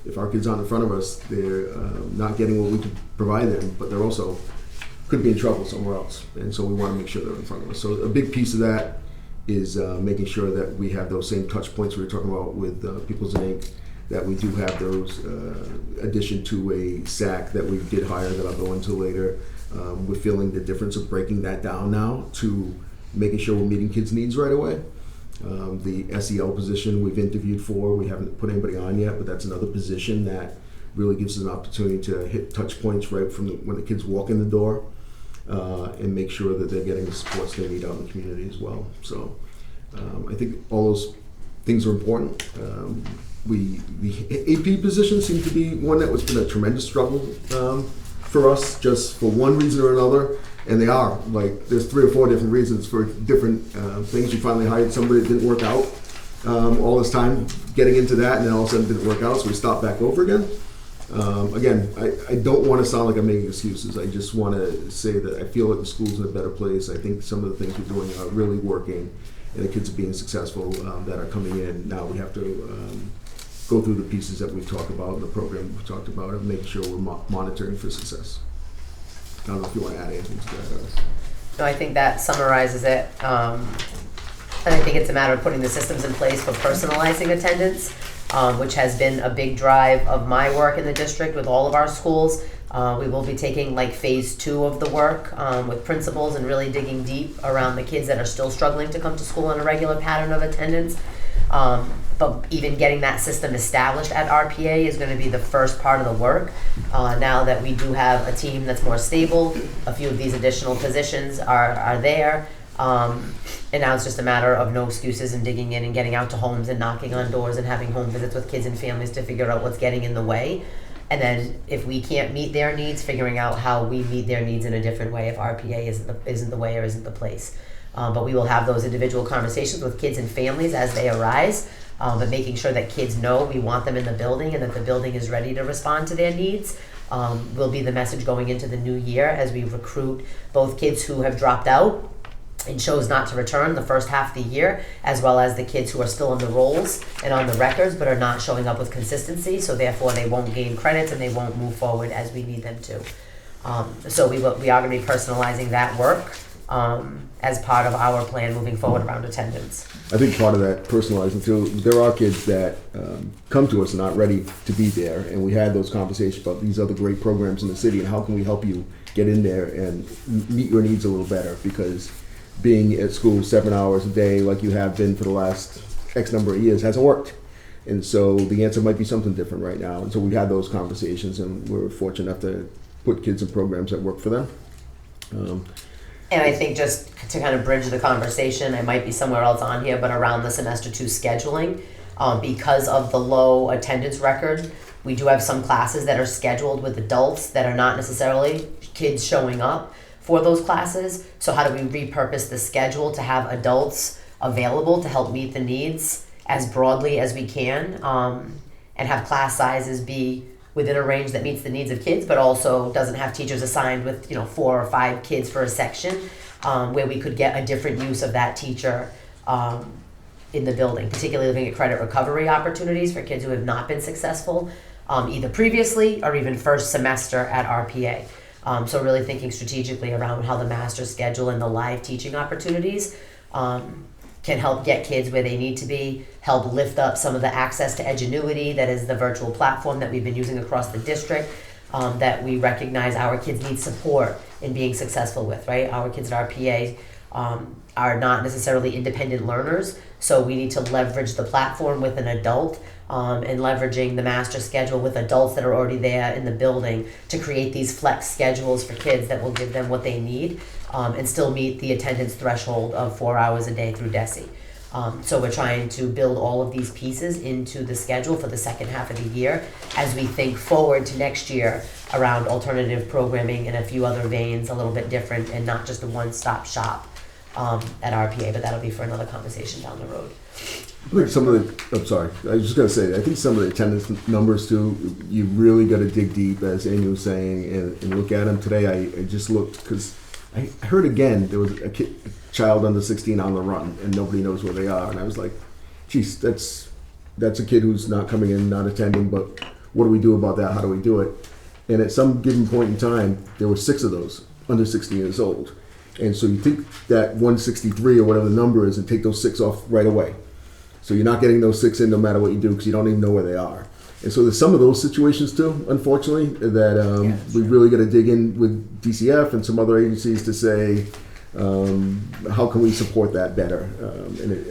If our kids aren't in front of us, they're not getting what we can provide them, but they're also could be in trouble somewhere else, and so we want to make sure they're in front of us. So a big piece of that is making sure that we have those same touch points we were talking about with People's Inc., that we do have those addition to a SAC that we did hire that I'll go into later. We're feeling the difference of breaking that down now to making sure we're meeting kids' needs right away. The SEL position we've interviewed for, we haven't put anybody on yet, but that's another position that really gives us an opportunity to hit touch points right from when the kids walk in the door and make sure that they're getting the supports they need out in the community as well. So I think all those things are important. The AP position seems to be one that was been a tremendous struggle for us, just for one reason or another. And they are, like, there's 3 or 4 different reasons for different things. You finally hired somebody that didn't work out. All this time getting into that, and then all of a sudden it didn't work out, so we stopped back over again. Again, I don't want to sound like I'm making excuses. I just want to say that I feel like the school's in a better place. I think some of the things we're doing are really working, and the kids are being successful that are coming in. Now we have to go through the pieces that we've talked about, the program we've talked about, and making sure we're monitoring for success. I don't know if you want to add anything to that. No, I think that summarizes it. And I think it's a matter of putting the systems in place for personalizing attendance, which has been a big drive of my work in the district with all of our schools. We will be taking like phase 2 of the work with principals and really digging deep around the kids that are still struggling to come to school on a regular pattern of attendance. But even getting that system established at RPA is going to be the first part of the work. Now that we do have a team that's more stable, a few of these additional positions are there. And now it's just a matter of no excuses and digging in and getting out to homes and knocking on doors and having home visits with kids and families to figure out what's getting in the way. And then if we can't meet their needs, figuring out how we meet their needs in a different way if RPA isn't the way or isn't the place. But we will have those individual conversations with kids and families as they arise, but making sure that kids know we want them in the building and that the building is ready to respond to their needs will be the message going into the new year as we recruit both kids who have dropped out and chose not to return the first half of the year, as well as the kids who are still on the rolls and on the records but are not showing up with consistency, so therefore they won't gain credits and they won't move forward as we need them to. So we are going to be personalizing that work as part of our plan moving forward around attendance. I think part of that personalizing too, there are kids that come to us and aren't ready to be there, and we had those conversations about these other great programs in the city and how can we help you get in there and meet your needs a little better, because being at school 7 hours a day like you have been for the last X number of years hasn't worked. And so the answer might be something different right now. And so we had those conversations, and we're fortunate enough to put kids in programs that work for them. And I think just to kind of bridge the conversation, I might be somewhere else on here, but around the semester 2 scheduling, because of the low attendance record, we do have some classes that are scheduled with adults that are not necessarily kids showing up for those classes. So how do we repurpose the schedule to have adults available to help meet the needs as broadly as we can, and have class sizes be within a range that meets the needs of kids, but also doesn't have teachers assigned with, 4 or 5 kids for a section, where we could get a different use of that teacher in the building, particularly looking at credit recovery opportunities for kids who have not been successful, either previously or even first semester at RPA. So really thinking strategically around how the master schedule and the live teaching opportunities can help get kids where they need to be, help lift up some of the access to Edgenuity, that is the virtual platform that we've been using across the district, that we recognize our kids need support in being successful with, right? Our kids at RPA are not necessarily independent learners, so we need to leverage the platform with an adult, and leveraging the master schedule with adults that are already there in the building to create these flex schedules for kids that will give them what they need, and still meet the attendance threshold of 4 hours a day through DESE. So we're trying to build all of these pieces into the schedule for the second half of the year as we think forward to next year around alternative programming and a few other veins a little bit different and not just a one-stop shop at RPA, but that'll be for another conversation down the road. I think some of the, I'm sorry, I was just going to say, I think some of the attendance numbers too, you really got to dig deep, as Amy was saying, and look at them. Today I just looked, because I heard again, there was a child under 16 on the run, and nobody knows where they are. And I was like, geez, that's a kid who's not coming in, not attending, but what do we do about that? How do we do it? And at some given point in time, there were 6 of those under 16 years old. And so you take that 163 or whatever the number is and take those 6 off right away. So you're not getting those 6 in no matter what you do, because you don't even know where they are. And so there's some of those situations too, unfortunately, that we really got to dig in with DCF and some other agencies to say, how can we support that better?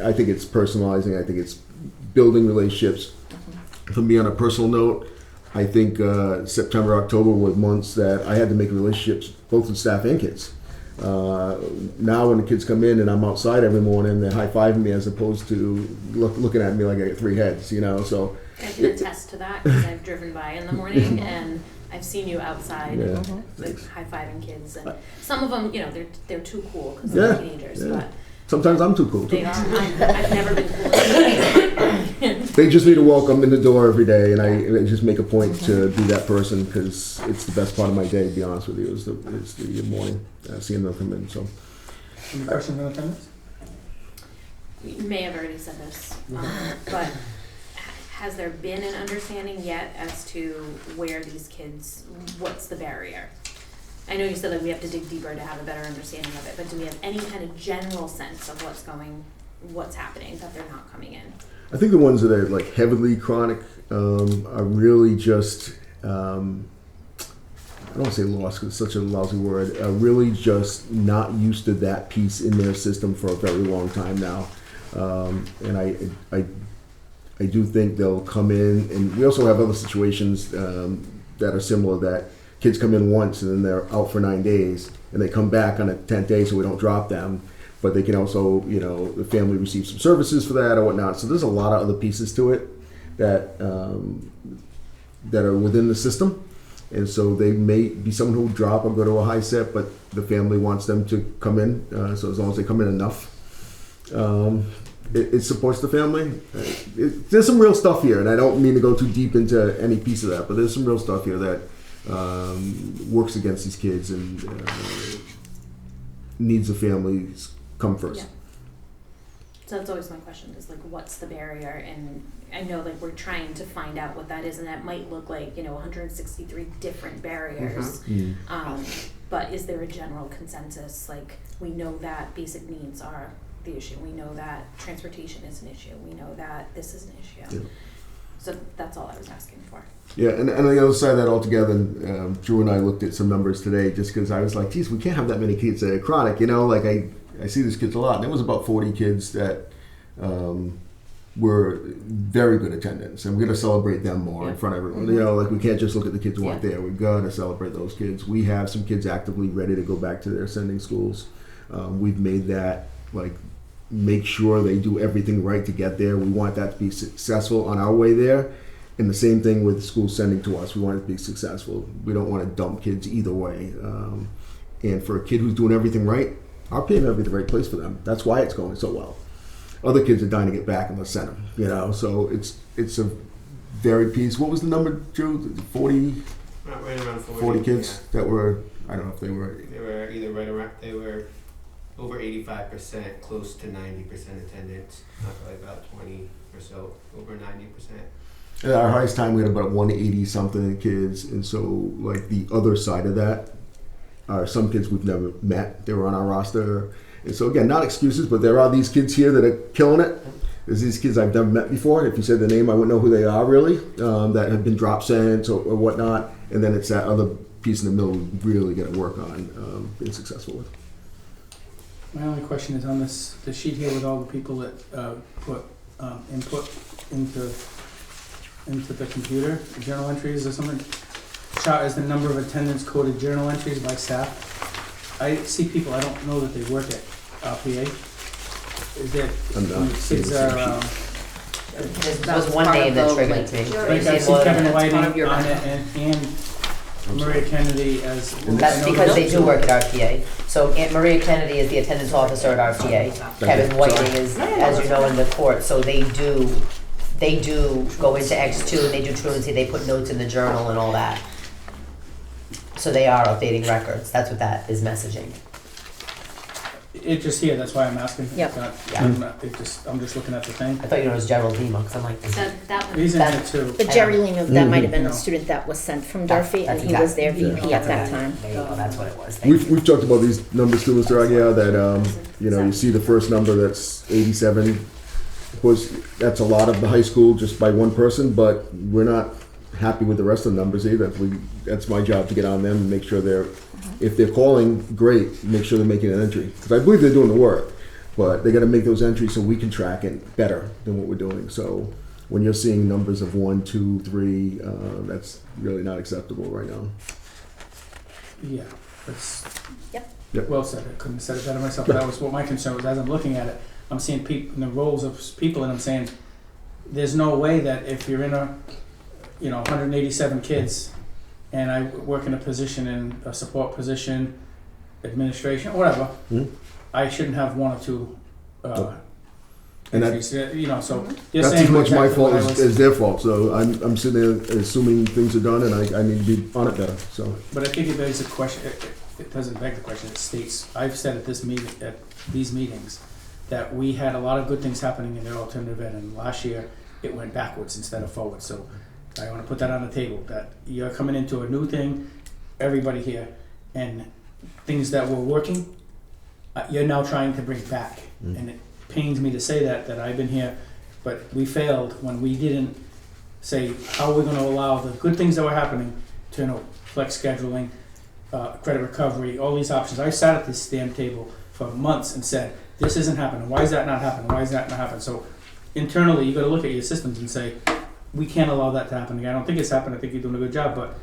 I think it's personalizing. I think it's building relationships. For me, on a personal note, I think September, October were months that I had to make relationships both with staff and kids. Now when the kids come in and I'm outside every morning, they're high-fiving me as opposed to looking at me like I got 3 heads, so. I can attest to that because I've driven by in the morning and I've seen you outside, like high-fiving kids, and some of them, they're too cool because they're teenagers, but sometimes I'm too cool too. they are. I've never been cool enough. They just need to welcome in the door every day, and I just make a point to be that person, because it's the best part of my day, to be honest with you, is the morning, seeing them come in. So, Any questions on attendance? You may have already said this, but has there been an understanding yet as to where these kids, what's the barrier? I know you said that we have to dig deeper to have a better understanding of it, but do we have any kind of general sense of what's happening, that they're not coming in? I think the ones that are like heavily chronic are really just, I don't want to say lost because it's such a lousy word, really just not used to that piece in their system for a very long time now. And I do think they'll come in, and we also have other situations that are similar, that kids come in once and then they're out for 9 days and they come back on a 10th day, so we don't drop them. But they can also, the family receives some services for that or whatnot. So there's a lot of other pieces to it that that are within the system. And so they may be someone who will drop or go to a high set, but the family wants them to come in. So as long as they come in enough, it supports the family. There's some real stuff here, and I don't mean to go too deep into any piece of that, but there's some real stuff here that works against these kids and needs the families come first. Yeah. So that's always my question, is like, what's the barrier? And I know like we're trying to find out what that is, and that might look like 163 different barriers. Mm-hmm. But is there a general consensus? Like, we know that basic needs are the issue. We know that transportation is an issue. We know that this is an issue. Yeah. So that's all I was asking for. Yeah, and on the other side of that altogether, Drew and I looked at some numbers today just because I was like, geez, we can't have that many kids that are chronic, like I see these kids a lot. And there was about 40 kids that were very good attendance, and we're going to celebrate them more in front of everyone. Mm-hmm. We can't just look at the kids who aren't there. We've got to celebrate those kids. We have some kids actively ready to go back to their sending schools. We've made that, make sure they do everything right to get there. We want that to be successful on our way there. And the same thing with schools sending to us. We want it to be successful. We don't want to dump kids either way. And for a kid who's doing everything right, our PA may be the right place for them. That's why it's going so well. Other kids are dying to get back and let's send them. So it's a varied piece. What was the number, Drew? 40, Right around 40 kids that were, I don't know if they were. Yeah. They were either right around, they were over 85%, close to 90% attendance, not like about 20 or so, over 90%. At our highest time, we had about 180 something kids, and so like the other side of that are some kids we've never met. They were on our roster, and so again, not excuses, but there are these kids here that are killing it. There's these kids I've never met before. If you said the name, I wouldn't know who they are really. That have been drop sent or whatnot, and then it's that other piece in the middle we really got to work on being successful with. My only question is on the sheet here with all the people that put input into the computer, journal entries or something. Shot as the number of attendance coded journal entries by staff. I see people, I don't know that they work at RPA. Is that kids are? There was one name that triggered it to me. Like I see Kevin Whiting on it and Maria Kennedy as. That's because they do work at RPA. So Aunt Maria Kennedy is the attendance officer at RPA. Kevin Whiting is, as you know, in the court. So they do go into X2 and they do truancy. They put notes in the journal and all that. So they are updating records. That's what that is messaging. It just here, that's why I'm asking. Yep. I'm just looking at the thing. I thought you know it was Gerald Lima, because I'm like, That one. He's in here too. But Jerry Lima, that might have been Mhm. the student that was sent from That's Durfee, and he was their VP at that time. there you go, that's what it was. Thank you. We've talked about these numbers too, Mr. Aguirre, that you see the first number that's 87. Of course, that's a lot of the high school just by one person, but we're not happy with the rest of the numbers either. That's my job to get on them and make sure if they're calling, great, make sure they're making an entry. Because I believe they're doing the work, but they got to make those entries so we can track it better than what we're doing. So when you're seeing numbers of 1, 2, 3, that's really not acceptable right now. Yeah, that's. Yep. Well said. I couldn't have said it better myself. That was what my concern was. As I'm looking at it, I'm seeing people in the roles of people, and I'm saying, there's no way that if you're in 187 kids, and I work in a position, in a support position, administration, whatever, I shouldn't have one or two And entries. So you're that's saying as much my exactly fault what I was- as their fault. So I'm sitting there assuming things are done, and I need to be on it better. So But I think it begs the question. It doesn't beg the question. It states. I've said at these meetings, that we had a lot of good things happening in the alternative ed, and last year it went backwards instead of forward. So I want to put that on the table. That you're coming into a new thing, everybody here, and things that were working, you're now trying to bring back. And it pains me to say that I've been here, but we failed when we didn't say how we're going to allow the good things that were happening to flex scheduling, credit recovery, all these options. I sat at this damn table for months and said, this isn't happening. Why is that not happening? Why is that not happening? So internally, you got to look at your systems and say, we can't allow that to happen again. I don't think it's happened. I think you're doing a good job, but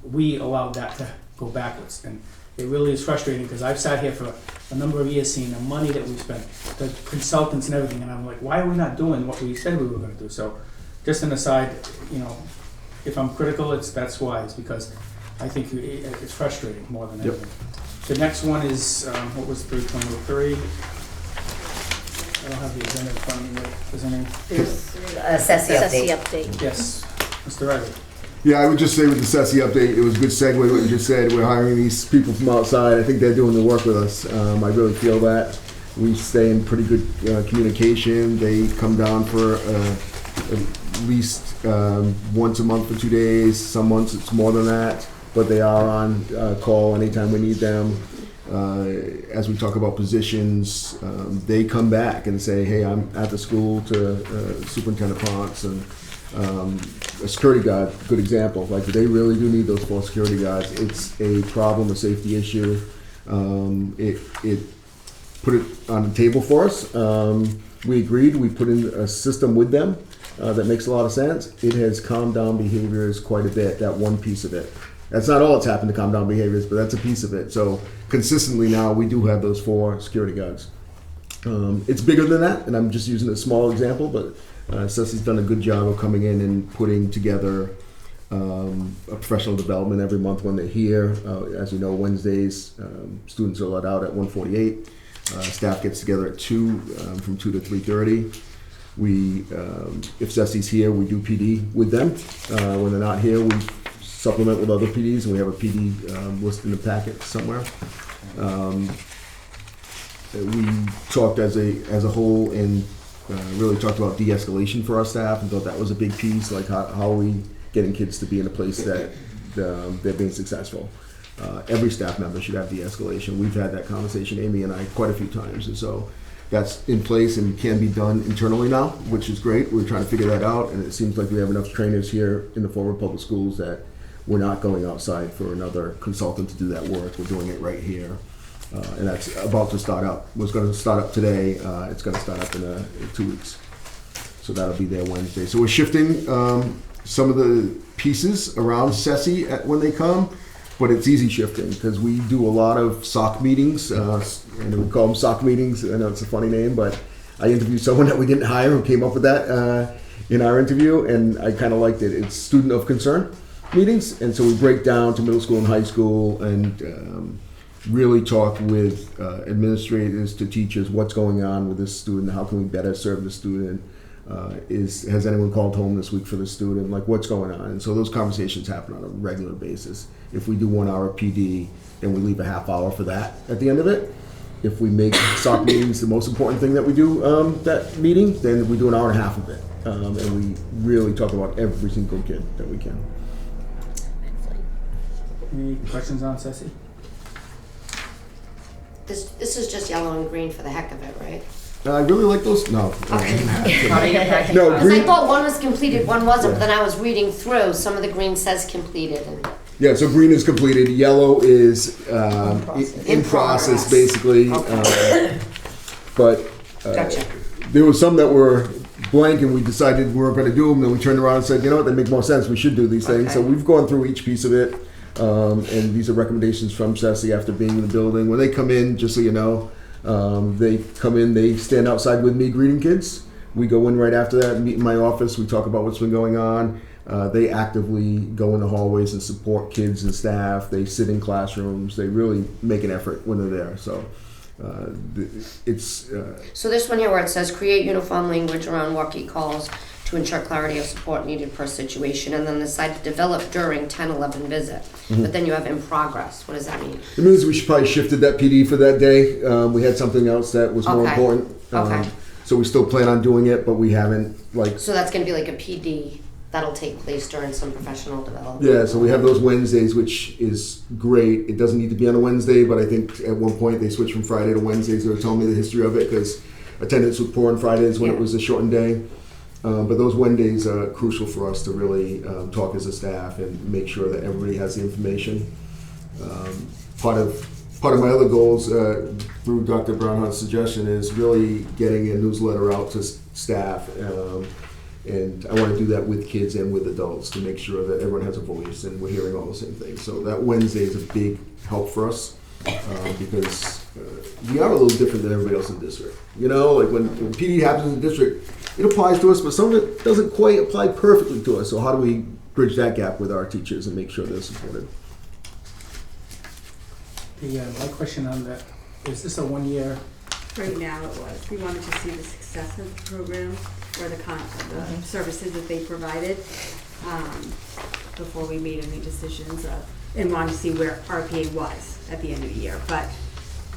we allowed that to go backwards. And it really is frustrating because I've sat here for a number of years seeing the money that we spent, the consultants and everything, and I'm like, why are we not doing what we said we were going to do? So just an aside, if I'm critical, that's why. It's because I think it's frustrating more than anything. The next one is, what was 3.03? I don't have the agenda in front of me. Is there any? Assessee update. Yes, Mr. Riley. yeah, I would just say with the SESI update, it was a good segue what you just said. We're hiring these people from outside. I think they're doing the work with us. I really feel that. We stay in pretty good communication. They come down for at least once a month for 2 days. Some months it's more than that, but they are on call anytime we need them. As we talk about positions, they come back and say, hey, I'm at the school to Superintendent Ponce, and a security guard, good example. Like, they really do need those 4 security guards. It's a problem, a safety issue. It put it on the table for us. We agreed. We put in a system with them that makes a lot of sense. It has calmed down behaviors quite a bit, that one piece of it. That's not all that's happened to calm down behaviors, but that's a piece of it. So consistently now, we do have those 4 security guards. It's bigger than that, and I'm just using a small example, but Ceci's done a good job of coming in and putting together a professional development every month when they're here. As you know, Wednesdays, students are let out at 1:48. Staff gets together at 2, from 2 to 3:30. If Ceci's here, we do PD with them. When they're not here, we supplement with other PDs, and we have a PD listed in the packet somewhere. We talked as a whole and really talked about de-escalation for our staff, and thought that was a big piece. Like how are we getting kids to be in a place that they're being successful? Every staff member should have de-escalation. We've had that conversation, Amy and I, quite a few times, and so that's in place and can be done internally now, which is great. We're trying to figure that out, and it seems like we have enough trainers here in the former public schools that we're not going outside for another consultant to do that work. We're doing it right here. And that's about to start up. It was going to start up today. It's going to start up in 2 weeks. So that'll be there Wednesday. So we're shifting some of the pieces around Ceci when they come, but it's easy shifting because we do a lot of SOC meetings, and we call them SOC meetings. I know it's a funny name, but I interviewed someone that we didn't hire who came up with that in our interview, and I kind of liked it. It's student of concern meetings, and so we break down to middle school and high school and really talk with administrators to teachers what's going on with this student, how can we better serve the student, has anyone called home this week for the student, like what's going on. And so those conversations happen on a regular basis. If we do 1 hour PD, then we leave a half hour for that at the end of it. If we make SOC meetings the most important thing that we do that meeting, then we do 1.5 hours of it. And we really talk about every single kid that we can. Any questions on Ceci? This is just yellow and green for the heck of it, right? I really like those. No. Okay. No, Because I green. thought one was completed, one wasn't, but then I was reading through, some of the green says completed. And Yeah, so green is completed. Yellow is in process, progress. basically. But Gotcha. there were some that were blank, and we decided we weren't going to do them. Then we turned around and said, you know what, that makes more sense. We should do these things. So Okay. we've gone through each piece of it, and these are recommendations from Ceci after being in the building. When they come in, just so you know, they come in, they stand outside with me greeting kids. We go in right after that and meet in my office. We talk about what's been going on. They actively go in the hallways and support kids and staff. They sit in classrooms. They really make an effort when they're there. So it's So this one here where it says create uniform language around walkie calls to ensure clarity of support needed per situation, and then the site develop during 10-11 visit. But then you have in progress. What does that mean? it means we should probably shifted that PD for that day. We had something else that was more Okay. important. Okay. So we still plan on doing it, but we haven't like. So that's going to be like a PD that'll take place during some professional development. Yeah, so we have those Wednesdays, which is great. It doesn't need to be on a Wednesday, but I think at one point they switched from Friday to Wednesdays. They were telling me the history of it because attendance was poor on Fridays when it was a shortened day. But those Wednesdays are crucial for us to really talk as a staff and make sure that everybody has the information. Part of my other goals through Dr. Brownhart's suggestion is really getting a newsletter out to staff. And I want to do that with kids and with adults to make sure that everyone has a voice and we're hearing all the same things. So that Wednesday is a big help for us because we are a little different than everybody else in the district. You know, like when PD happens in the district, it applies to us, but some of it doesn't quite apply perfectly to us. So how do we bridge that gap with our teachers and make sure they're supported? My question on that, is this a 1 year? Right now it was. We wanted to see the success of the program or the services that they provided before we made any decisions and wanted to see where RPA was at the end of the year. But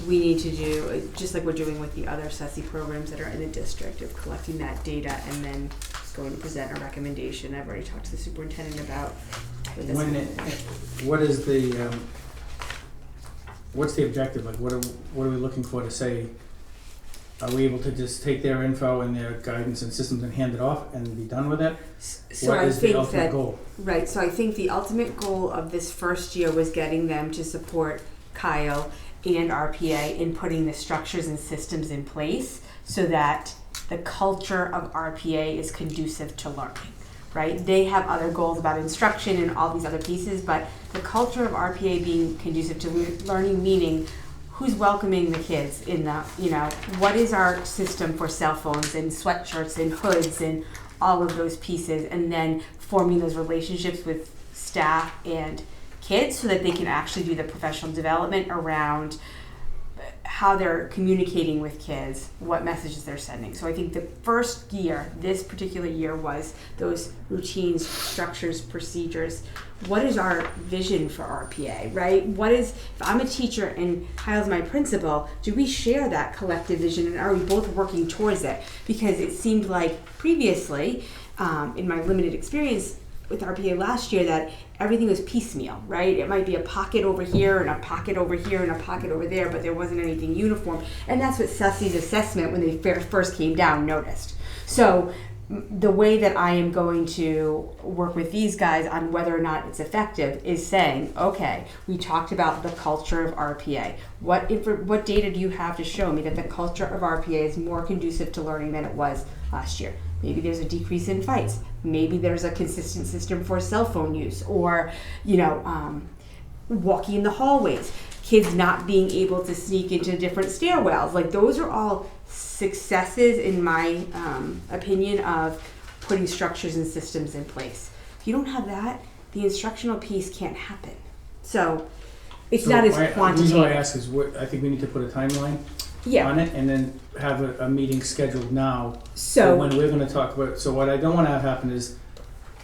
we need to do, just like we're doing with the other Ceci programs that are in the district, of collecting that data and then going to present a recommendation. I've already talked to the superintendent about what this What is the, what's the objective? Like, what are we looking for to say? Are we able to just take their info and their guidance and systems and hand it off and be done with it? So What I is the think ultimate that, goal? right, so I think the ultimate goal of this first year was getting them to support Kyle and RPA in putting the structures and systems in place so that the culture of RPA is conducive to learning, right? They have other goals about instruction and all these other pieces, but the culture of RPA being conducive to learning, meaning who's welcoming the kids in the, what is our system for cell phones and sweatshirts and hoods and all of those pieces, and then forming those relationships with staff and kids so that they can actually do the professional development around how they're communicating with kids, what messages they're sending. So I think the first year, this particular year, was those routines, structures, procedures. What is our vision for RPA, right? What is, if I'm a teacher and Kyle's my principal, do we share that collective vision, and are we both working towards it? Because it seemed like previously, in my limited experience with RPA last year, that everything was piecemeal, right? It might be a pocket over here and a pocket over here and a pocket over there, but there wasn't anything uniform. And that's what Ceci's assessment, when they first came down, noticed. So the way that I am going to work with these guys on whether or not it's effective is saying, okay, we talked about the culture of RPA. What data do you have to show me that the culture of RPA is more conducive to learning than it was last year? Maybe there's a decrease in fights. Maybe there's a consistent system for cell phone use, or, walking in the hallways, kids not being able to sneak into different stairwells. Like, those are all successes, in my opinion, of putting structures and systems in place. If you don't have that, the instructional piece can't happen. So it's not as quantitative. The reason why I ask is, I think we need to put a timeline on it, and then have a meeting scheduled now. So when we're going to talk about. So what I don't want to have happen is,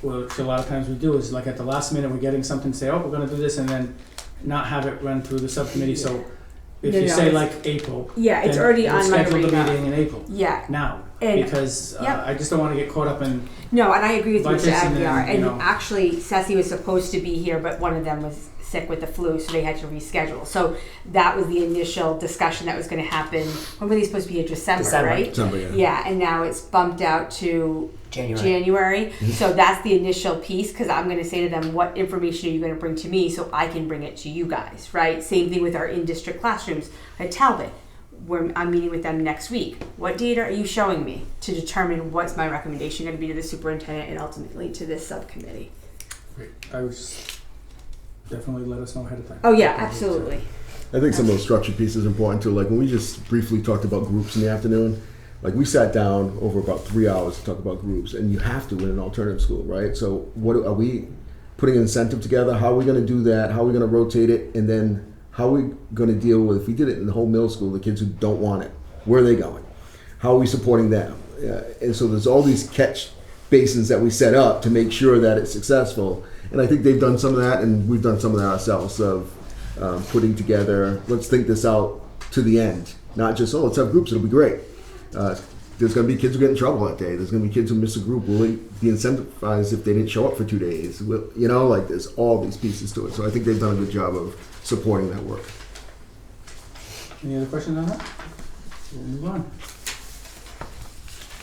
which a lot of times we do, is like at the last minute we're getting something to say, oh, we're going to do this, and then not have it run through the subcommittee. So if you say like April, it's already on my radar. Schedule the meeting in April. Now. Because I just don't want to get caught up in. No, and I agree with budgets you, Mr. Aguilar. and actually, Ceci was supposed to be here, but one of them was sick with the flu, so they had to reschedule. So that was the initial discussion that was going to happen. When were they supposed to be in December, right? December, yeah. And now it's bumped out to January. Mm-hmm. So that's the initial piece, because I'm going to say to them, what information are you going to bring to me so I can bring it to you guys, right? Same thing with our in-district classrooms at Talbot. I'm meeting with them next week. What data are you showing me to determine what's my recommendation going to be to the superintendent and ultimately to this subcommittee? Great. I was definitely let us know ahead of time. Oh yeah, absolutely. I think some of those structured pieces are important too. Like when we just briefly talked about groups in the afternoon, like we sat down over about 3 hours to talk about groups, and you have to in an alternative school, right? So what are we putting an incentive together? How are we going to do that? How are we going to rotate it? And then how are we going to deal with, if we did it in the whole middle school, the kids who don't want it? Where are they going? How are we supporting them? And so there's all these catch basins that we set up to make sure that it's successful. And I think they've done some of that, and we've done some of that ourselves, of putting together, let's think this out to the end. Not just, let's have groups, it'll be great. There's going to be kids who get in trouble that day. There's going to be kids who miss a group. Will they be incentivized if they didn't show up for 2 days? There's all these pieces to it. So I think they've done a good job of supporting that work. Any other questions on that? We'll move on.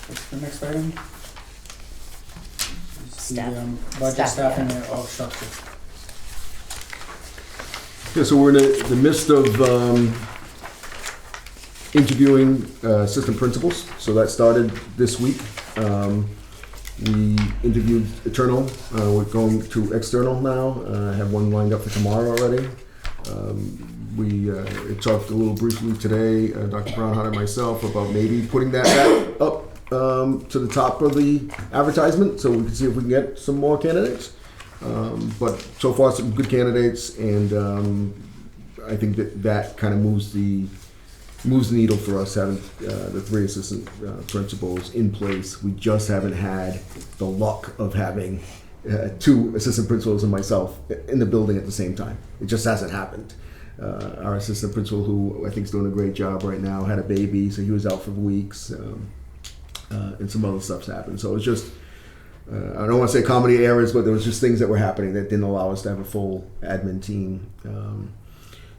What's the next item? Budget, staffing, and org structure. Yeah, so we're in the midst of interviewing assistant principals. So that started this week. We interviewed internal. We're going to external now. I have one lined up for tomorrow already. We talked a little briefly today, Dr. Brownhut and myself, about maybe putting that back up to the top of the advertisement so we can see if we can get some more candidates. But so far, some good candidates, and I think that kind of moves the needle for us, having the 3 assistant principals in place. We just haven't had the luck of having 2 assistant principals and myself in the building at the same time. It just hasn't happened. Our assistant principal, who I think is doing a great job right now, had a baby, so he was out for weeks, and some other stuff's happened. So it's just, I don't want to say comedy errors, but there was just things that were happening that didn't allow us to have a full admin team.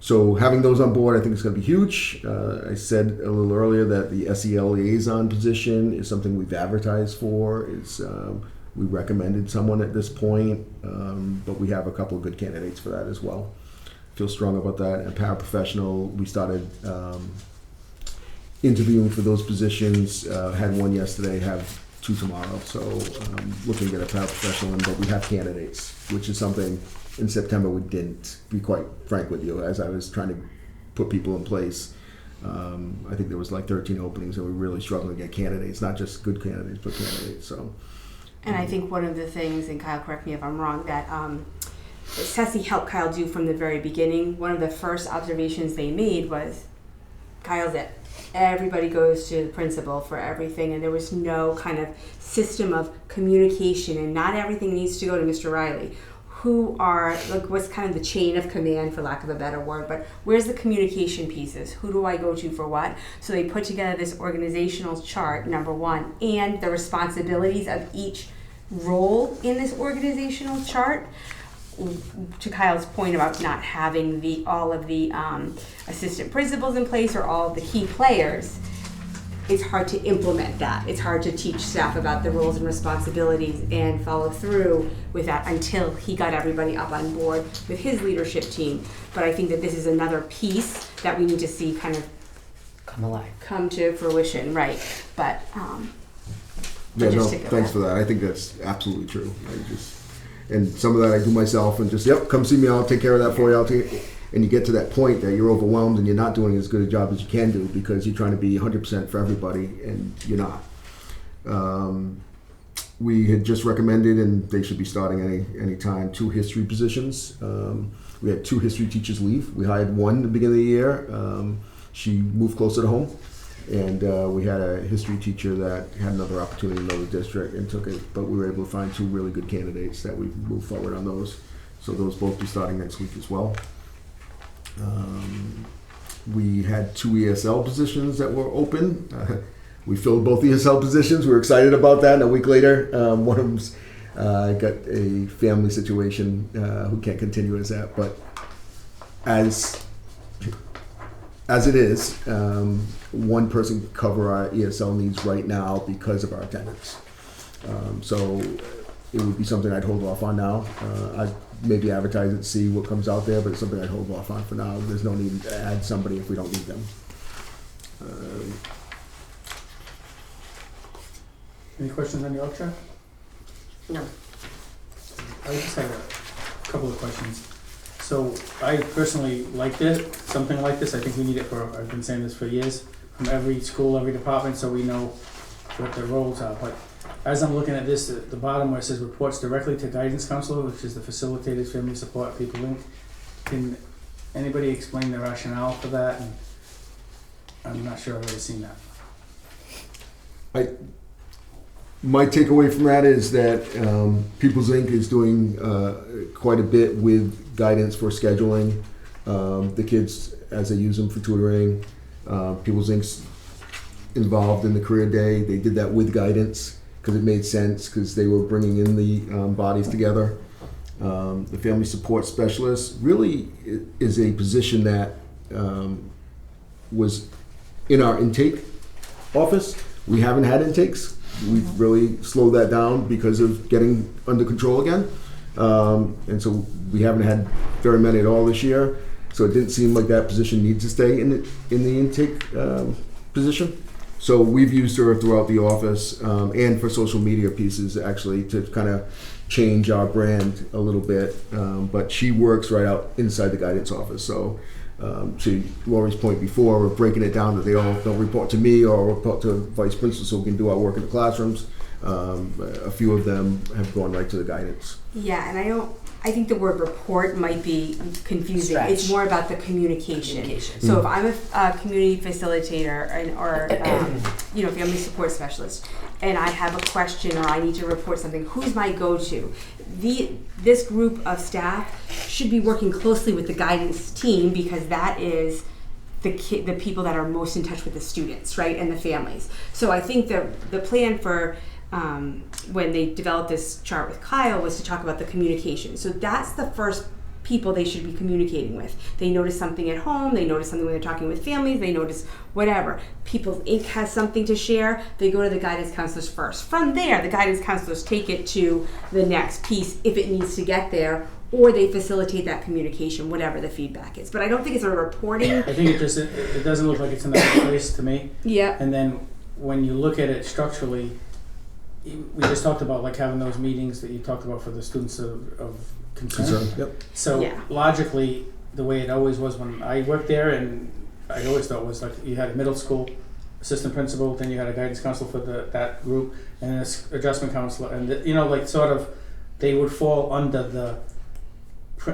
So having those on board, I think it's going to be huge. I said a little earlier that the SEL liaison position is something we've advertised for. We recommended someone at this point, but we have a couple of good candidates for that as well. Feel strong about that. And paraprofessional, we started interviewing for those positions. Had one yesterday, have 2 tomorrow. So looking at a paraprofessional, but we have candidates, which is something in September we didn't, to be quite frank with you, as I was trying to put people in place. I think there was like 13 openings, and we're really struggling to get candidates, not just good candidates, but candidates. So. And I think one of the things, and Kyle, correct me if I'm wrong, that Ceci helped Kyle do from the very beginning, one of the first observations they made was, Kyle's it. Everybody goes to the principal for everything, and there was no kind of system of communication, and not everything needs to go to Mr. Riley. Who are, like, what's kind of the chain of command, for lack of a better word, but where's the communication pieces? Who do I go to for what? So they put together this organizational chart, number one, and the responsibilities of each role in this organizational chart. To Kyle's point about not having all of the assistant principals in place or all of the key players, it's hard to implement that. It's hard to teach staff about the roles and responsibilities and follow through with that until he got everybody up on board with his leadership team. But I think that this is another piece that we need to see kind of come to fruition, right? But Yeah, no, logistic of thanks that. for that. I think that's absolutely true. And some of that I do myself, and just, yep, come see me, I'll take care of that for you. And you get to that point that you're overwhelmed and you're not doing as good a job as you can do because you're trying to be 100% for everybody, and you're not. We had just recommended, and they should be starting any time, 2 history positions. We had 2 history teachers leave. We hired one at the beginning of the year. She moved closer to home. And we had a history teacher that had another opportunity in another district and took it, but we were able to find 2 really good candidates that we've moved forward on those. So those both be starting next week as well. We had 2 ESL positions that were open. We filled both ESL positions. We were excited about that. And a week later, one of them's got a family situation who can't continue as that. But as it is, one person can cover our ESL needs right now because of our attendance. So it would be something I'd hold off on now. I'd maybe advertise it, see what comes out there, but it's something I'd hold off on for now. There's no need to add somebody if we don't need them. Any questions on the org chart? No. I just have a couple of questions. So I personally liked it, something like this. I think we need it I've been saying this for years, from every school, every department, so we know what their roles are. But as I'm looking at this, at the bottom where it says reports directly to guidance counselor, which is the facilitators, family support people Inc. Can anybody explain the rationale for that? And I'm not sure I've ever seen that. My takeaway from that is that People's Inc. is doing quite a bit with guidance for scheduling the kids as they use them for tutoring. People's Inc.'s involved in the career day. They did that with guidance because it made sense because they were bringing in the bodies together. The family support specialist really is a position that was in our intake office. We haven't had intakes. We've really slowed that down because of getting under control again. And so we haven't had very many at all this year. So it didn't seem like that position needs to stay in the intake position. So we've used her throughout the office and for social media pieces actually to kind of change our brand a little bit. But she works right out inside the guidance office. So to Lori's point before, we're breaking it down that they all don't report to me or report to vice principal so we can do our work in the classrooms. A few of them have gone right to the guidance. Yeah, and I think the word report might be confusing. Stretch. It's more about the communication. So if I'm a community facilitator or family support specialist, and I have a question or I need to report something, who's my go-to? This group of staff should be working closely with the guidance team because that is the people that are most in touch with the students, right, and the families. So I think the plan for when they developed this chart with Kyle was to talk about the communication. So that's the first people they should be communicating with. They notice something at home, they notice something when they're talking with families, they notice whatever. People's Inc. has something to share, they go to the guidance counselors first. From there, the guidance counselors take it to the next piece if it needs to get there, or they facilitate that communication, whatever the feedback is. But I don't think it's a reporting. I think it doesn't look like it's in the right place to me. Yeah. And then when you look at it structurally, we just talked about like having those meetings that you talked about for the students of concern. Yep. So Yeah. logically, the way it always was when I worked there, and I always thought was like you had a middle school assistant principal, then you had a guidance counselor for that group, and an adjustment counselor, and they would fall under the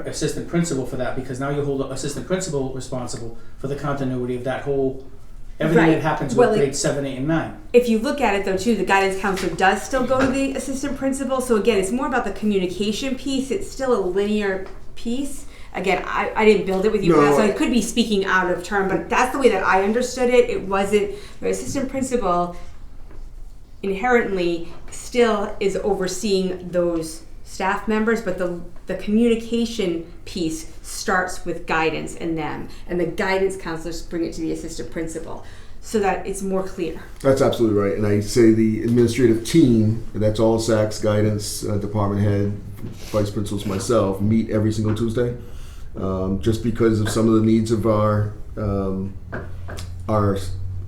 assistant principal for that because now you hold the assistant principal responsible for the continuity of that whole Everything Right. that happens Well, with like- grades 7, 8, and 9. If you look at it though too, the guidance counselor does still go to the assistant principal. So again, it's more about the communication piece. It's still a linear piece. Again, I didn't build it with you, No, so I could be speaking out of turn, but that's the way that I understood it. It wasn't, the assistant principal inherently still is overseeing those staff members, but the communication piece starts with guidance and them, and the guidance counselors bring it to the assistant principal so that it's more clear. That's absolutely right. And I say the administrative team, that's all SACS, guidance, department head, vice principals, myself, meet every single Tuesday. Just because of some of the needs of our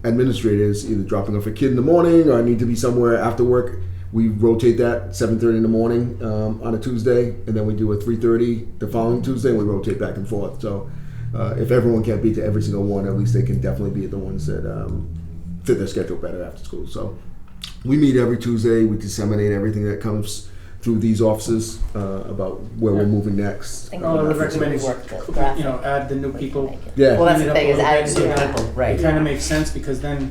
administrators, either dropping off a kid in the morning or I need to be somewhere after work. We rotate that 7:30 in the morning on a Tuesday, and then we do a 3:30 the following Tuesday, and we rotate back and forth. So if everyone can't be to every single one, at least they can definitely be at the ones that fit their schedule better after school. So we meet every Tuesday. We disseminate everything that comes through these offices about where we're moving next. All I would recommend is, Work the graphic. add the new people. Yeah. Well, that's Clean it the up thing, a is little adding bit new so that people, right. It kind of makes sense because then,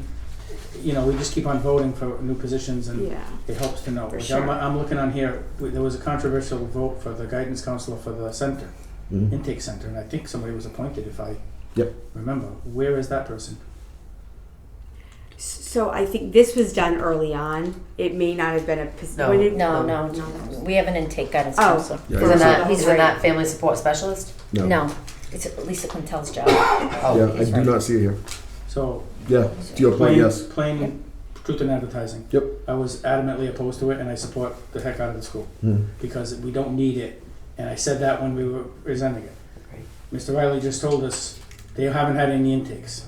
we just keep on voting for new positions and Yeah. it helps to know. For Like, sure. I'm looking on here, there was a controversial vote for the guidance counselor for the center, Mhm. intake center, and I think somebody was appointed if I Yep. remember. Where is that person? So I think this was done early on. It may not have been a No. when it- No, we have an intake guidance Oh. counselor. Yeah, Isn't yeah. that, he's in that family support specialist? No, it's Lisa Quintel's job. Oh, Yeah, I he's do right. not see it here. So, Yeah, to your point, yes. plain truth in advertising. Yep. I was adamantly opposed to it and I support the heck out of the school Mm. because we don't need it. And I said that when we were presenting it. Mr. Riley just told us they haven't had any intakes.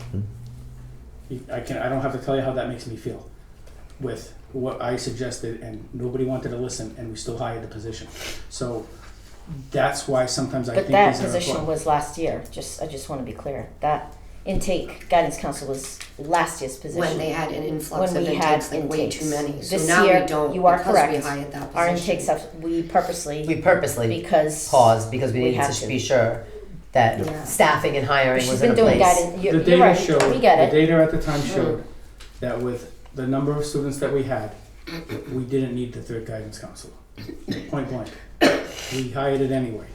I don't have to tell you how that makes me feel with what I suggested and nobody wanted to listen and we still hired the position. So that's why sometimes I But think that these are position important. was last year, I just want to be clear. That intake guidance counselor was last year's position. When they had an influx When of we had intakes, like way intakes. too many. So This now year, we don't, you are because we correct. hired that Our position. intakes have, we purposely, We because. paused we we needed had to to. be sure that Yeah. staffing and hiring She's was in been a doing place. guidance, The you're data right, showed, we get the it. data at the time showed that with the number of students that we had, we didn't need the third guidance counselor. Point blank. We hired it anyway.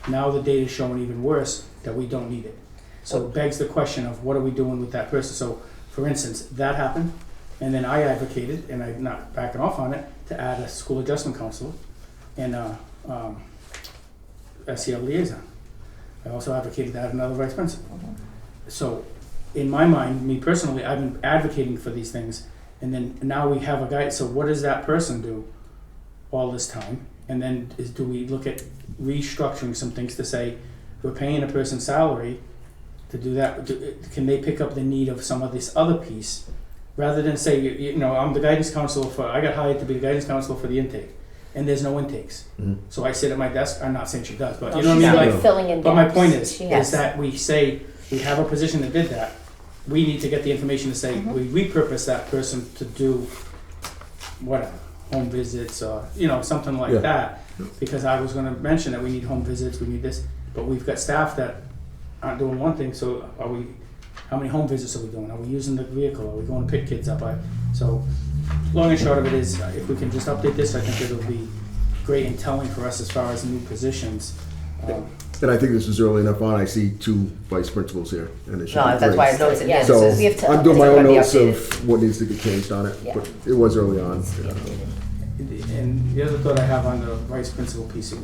Now the data's showing even worse that we don't need it. So it begs the question of what are we doing with that person? So for instance, that happened, and then I advocated, and I'm not backing off on it, to add a school adjustment counselor and a SEL liaison. I also advocated to add another vice principal. So in my mind, me personally, I've been advocating for these things, and then now we have a guy, so what does that person do all this time? And then do we look at restructuring some things to say, we're paying a person's salary to do that, can they pick up the need of some of this other piece? Rather than say, I'm the guidance counselor I got hired to be the guidance counselor for the intake, and there's no intakes. Mhm. So I sit at my desk, I'm not saying she does, but No, you know what I she's mean? been Like, filling in but my gaps. point is She has. that we say, we have a position that did that, we need to get the information to say, we repurpose that person to do whatever, home visits, or, something like Yeah. that. Because I was gonna mention that we need home visits, we need this, but we've got staff that aren't doing one thing, so how many home visits are we doing? Are we using the vehicle? Are we going to pick kids up? So, long and short of it is, if we can just update this, I think it'll be great and telling for us as far as new positions. And I think this was early enough on. I see 2 vice principals here, and it should No, be that's 3. why I notes it Yeah. here. So This is- We have to I'm doing my update. own It's gonna be notes updated. of what needs to get changed on it, Yeah. but it was early on. And the other thought I have on the vice principal piece,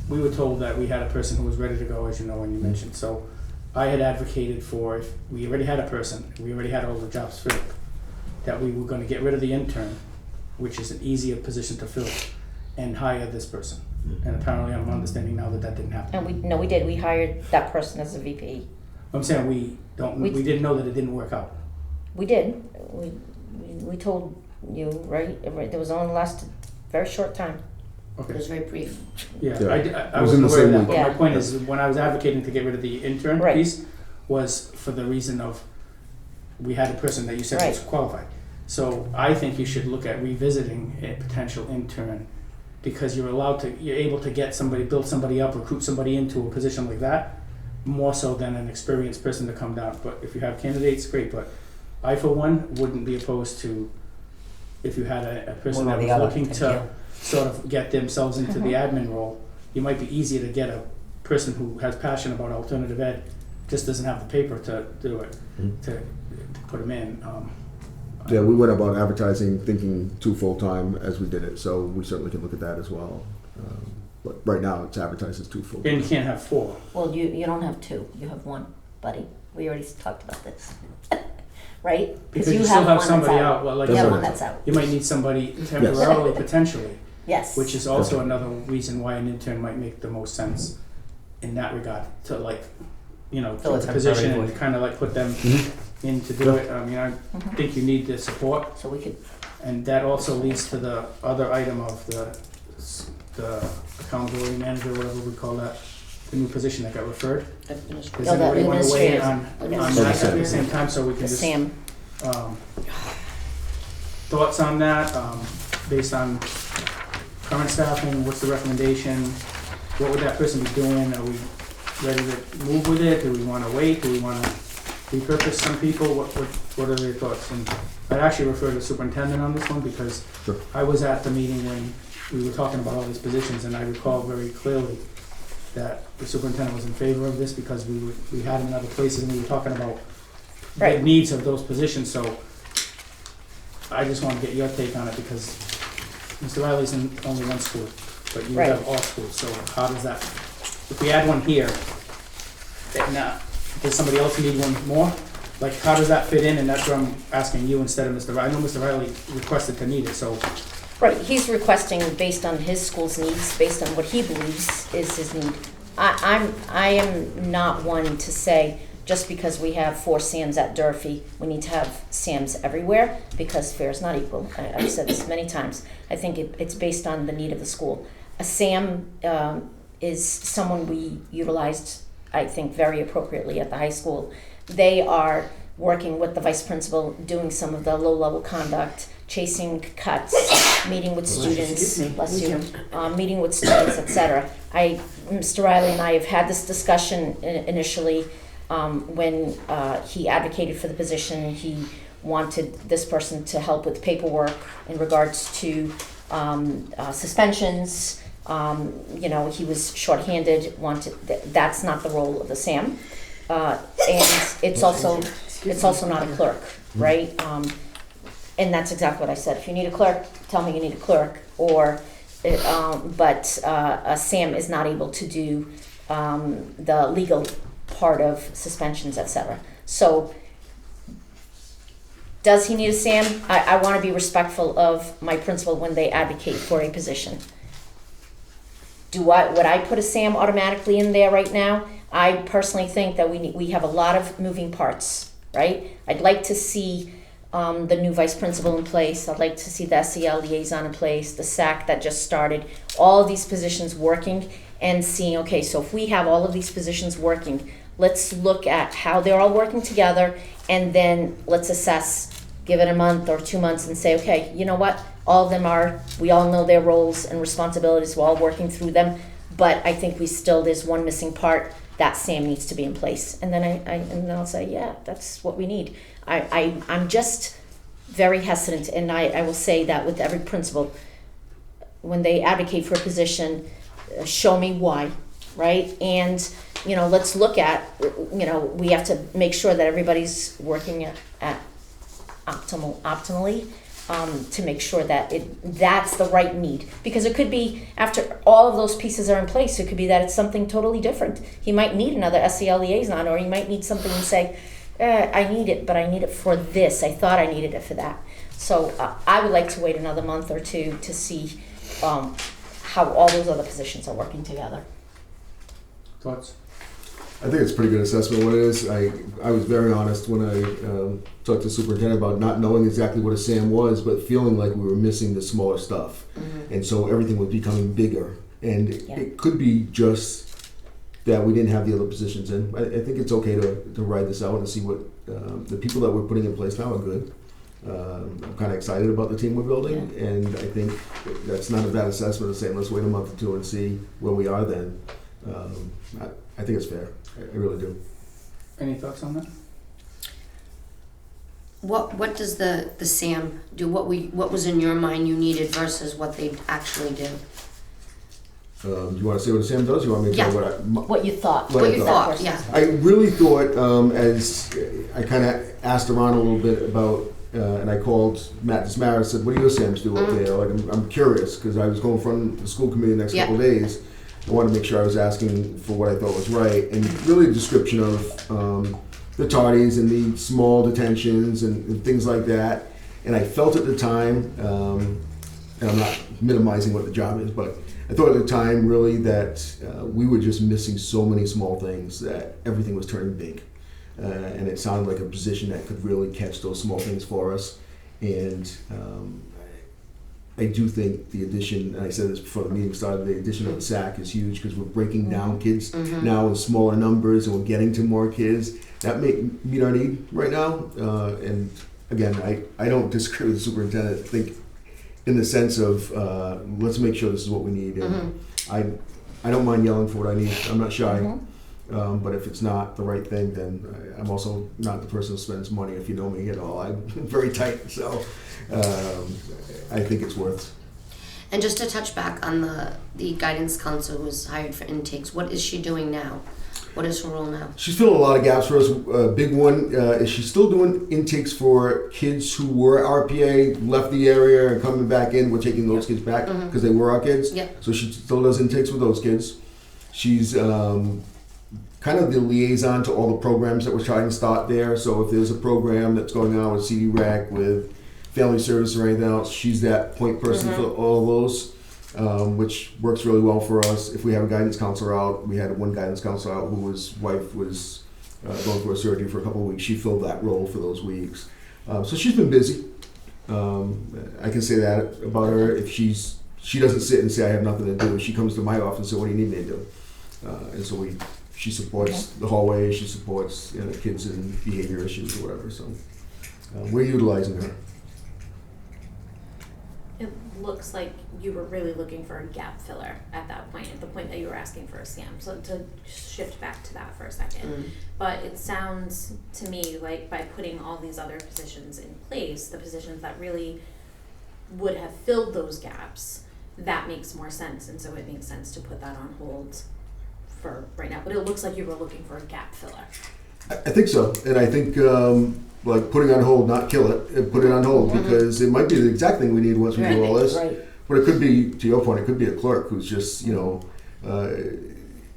we were told that we had a person who was ready to go, as you know, when you mentioned. So I had advocated for, if we already had a person, we already had all the jobs filled, that we were gonna get rid of the intern, which is an easier position to fill, and hire this person. And apparently I'm understanding now that didn't happen. And we did, we hired that person as a VP. I'm saying we didn't know that it didn't work out. We did, we told you, right, there was only last very short time. It Okay, was very brief. yeah, Yeah. I It was in wasn't the aware of same that, week. but my Yeah. point is, when I was advocating to get rid of the intern Right. piece, was for the reason of, we had a person that you said was Right. qualified. So I think you should look at revisiting a potential intern, because you're able to build somebody up, recruit somebody into a position like that, more so than an experienced person to come down. But if you have candidates, great, but I, for one, wouldn't be opposed to, if you had a person One or that the was other. looking Thank to you. sort of get themselves into the Mm-hmm. admin role, it might be easier to get a person who has passion about alternative ed, just doesn't have the paper to do it, Mhm. to put them in. Yeah, we went about advertising thinking 2 full-time as we did it, so we certainly can look at that as well. But right now, it's advertised as 2 full-time. And you can't have 4. Well, you don't have 2, you have 1, buddy. We already talked about this. Right? Because you still have one somebody that's out, well, like You you have That's one right. that's out. you might need somebody temporarily, potentially, Yes. which is also another reason why an intern might make the most sense in that regard, to like, you know, Fill a take the position temporary and void. kind of like put them Mhm. in to do it. I mean, I Mhm. think you need the support, So we could, and that also leads to the other item of the accountability manager, whatever we call that, the new position that got referred. Does Oh, the anybody want to weigh in administrative. on that at the same time, so we can the just Sam, thoughts on that, based on current staffing, what's the recommendation? What would that person be doing? Are we ready to move with it? Do we want to wait? Do we want to repurpose some people? What are your thoughts? And I'd actually refer to the superintendent on this one, because Sure. I was at the meeting when we were talking about all these positions, and I recall very clearly that the superintendent was in favor of this, because we had him in other places, and we were talking about the Right. needs of those positions, so I just want to get your take on it, because Mr. Riley's in only one school, but you Right. have all schools, so how does that, if we add one here, then, does somebody else need one more? Like, how does that fit in? And that's what I'm asking you instead of Mr. Riley. I know Mr. Riley requested to need it, so right, he's requesting based on his school's needs, based on what he believes is his need. I am not one to say, just because we have 4 SAMs at Durfee, we need to have SAMs everywhere, because fair is not equal. I've said this many times. I think it's based on the need of the school. A SAM is someone we utilized, I think, very appropriately at the high school. They are working with the vice principal, doing some of the low-level conduct, chasing cuts, meeting with students, bless you, meeting with students, etc. Mr. Riley and I have had this discussion initially when he advocated for the position. He wanted this person to help with paperwork in regards to suspensions. You know, he was shorthanded. That's not the role of the SAM, and it's also not a clerk, right? And that's exactly what I said. If you need a clerk, tell me you need a clerk. But a SAM is not able to do the legal part of suspensions, etc. So, does he need a SAM? I want to be respectful of my principal when they advocate for a position. Would I put a SAM automatically in there right now? I personally think that we have a lot of moving parts, right? I'd like to see the new vice principal in place. I'd like to see the SEL liaison in place, the SAC that just started, all of these positions working, and seeing, okay, so if we have all of these positions working, let's look at how they're all working together, and then let's assess, give it a month or 2 months and say, okay, you know what? All of them we all know their roles and responsibilities, we're all working through them, but I think there's one missing part. That SAM needs to be in place. And then and then I'll say, yeah, that's what we need. I'm just very hesitant, and I will say that with every principal, when they advocate for a position, show me why, right? And, you know, let's look at, you know, we have to make sure that everybody's working at optimally, to make sure that that's the right need. Because it could be, after all of those pieces are in place, it could be that it's something totally different. He might need another SEL liaison, or he might need something and say, I need it, but I need it for this. I thought I needed it for that. So I would like to wait another month or 2 to see how all those other positions are working together. thoughts? I think it's a pretty good assessment what it is. I was very honest when I talked to the superintendent about not knowing exactly what a SAM was, but feeling like we were missing the smaller stuff. Mm-hmm. And so everything was becoming bigger. And Yeah. it could be just that we didn't have the other positions in. I think it's okay to ride this out and see what the people that we're putting in place now are good. I'm kind of excited about the team we're building, and I think that's not a bad assessment of saying let's wait a month or 2 and see where we are then. I think it's fair. I really do. Any thoughts on that? What does the SAM do? What was in your mind you needed versus what they actually do? Do you want to say what Sam does? You want me to tell Yeah. what What you thought. What I you thought. thought, yeah. I really thought, as I kind of asked around a little bit about, and I called Matt Dismara, said, what do your SAMs do up there? Like, I'm curious, because I was going from the school committee the next Yeah. couple of days. I wanted to make sure I was asking for what I thought was right, and really a description of the tardies and the small detentions and things like that. And I felt at the time, and I'm not minimizing what the job is, but I thought at the time really that we were just missing so many small things that everything was turning big. And it sounded like a position that could really catch those small things for us. And I do think the addition, and I said this before the meeting started, the addition of the SAC is huge because we're breaking down kids now in smaller numbers and we're getting to more kids. That meet our need right now. And again, I don't disagree with the superintendent. I think in the sense of let's make sure this is what we need. And I don't mind yelling for what I need. I'm not shy. But if it's not the right thing, then I'm also not the person who spends money. If you know me at all, I'm very tight. So I think it's worth. And just to touch back on the guidance counselor who was hired for intakes, what is she doing now? What is her role now? She's filling a lot of gaps for us. Big one is she's still doing intakes for kids who were RPA, left the area, and coming back in. We're taking those kids back because they were our kids. Yep. So she still does intakes with those kids. She's kind of the liaison to all the programs that we're trying to start there. So if there's a program that's going on with CD Rec, with Family Service or anything else, she's that point person for all of those. Which works really well for us. If we have a guidance counselor out, we had one guidance counselor out whose wife was going for a surgery for a couple of weeks. She filled that role for those weeks. So she's been busy. I can say that about her. If she doesn't sit and say I have nothing to do. She comes to my office and says, what do you need me to do? And so she supports the hallway. She supports kids in behavior issues or whatever. So we're utilizing her. It looks like you were really looking for a gap filler at that point, at the point that you were asking for a SAM. So to shift back to that for a second. But it sounds to me like by putting all these other positions in place, the positions that really would have filled those gaps, that makes more sense. And so it makes sense to put that on hold for right now. But it looks like you were looking for a gap filler. I think so. And I think like putting on hold, not kill it, put it on hold because it might be the exact thing we need once we do all this. Right. But it could be, to your point, it could be a clerk who's just,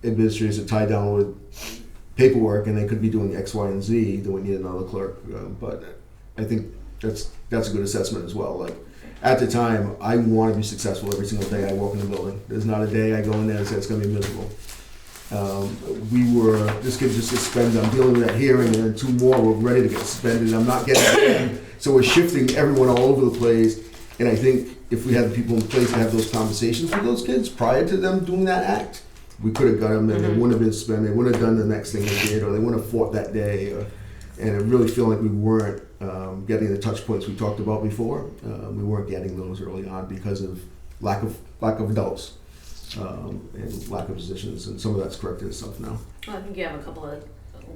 administrators are tied down with paperwork and they could be doing X, Y, and Z, then we need another clerk. But I think that's a good assessment as well. Like at the time, I want to be successful every single day I walk in the building. There's not a day I go in there and say it's going to be miserable. This kid just gets suspended. I'm dealing with that hearing, and then 2 more were ready to get suspended. I'm not getting it in. So we're shifting everyone all over the place. And I think if we had the people in place to have those conversations with those kids prior to them doing that act, we could have got them and they wouldn't have been suspended. They wouldn't have done the next thing they did, or they wouldn't have fought that day. And I really feel like we weren't getting the touch points we talked about before. We weren't getting those early on because of lack of adults. And lack of positions, and some of that's corrected itself now. Well, I think you have a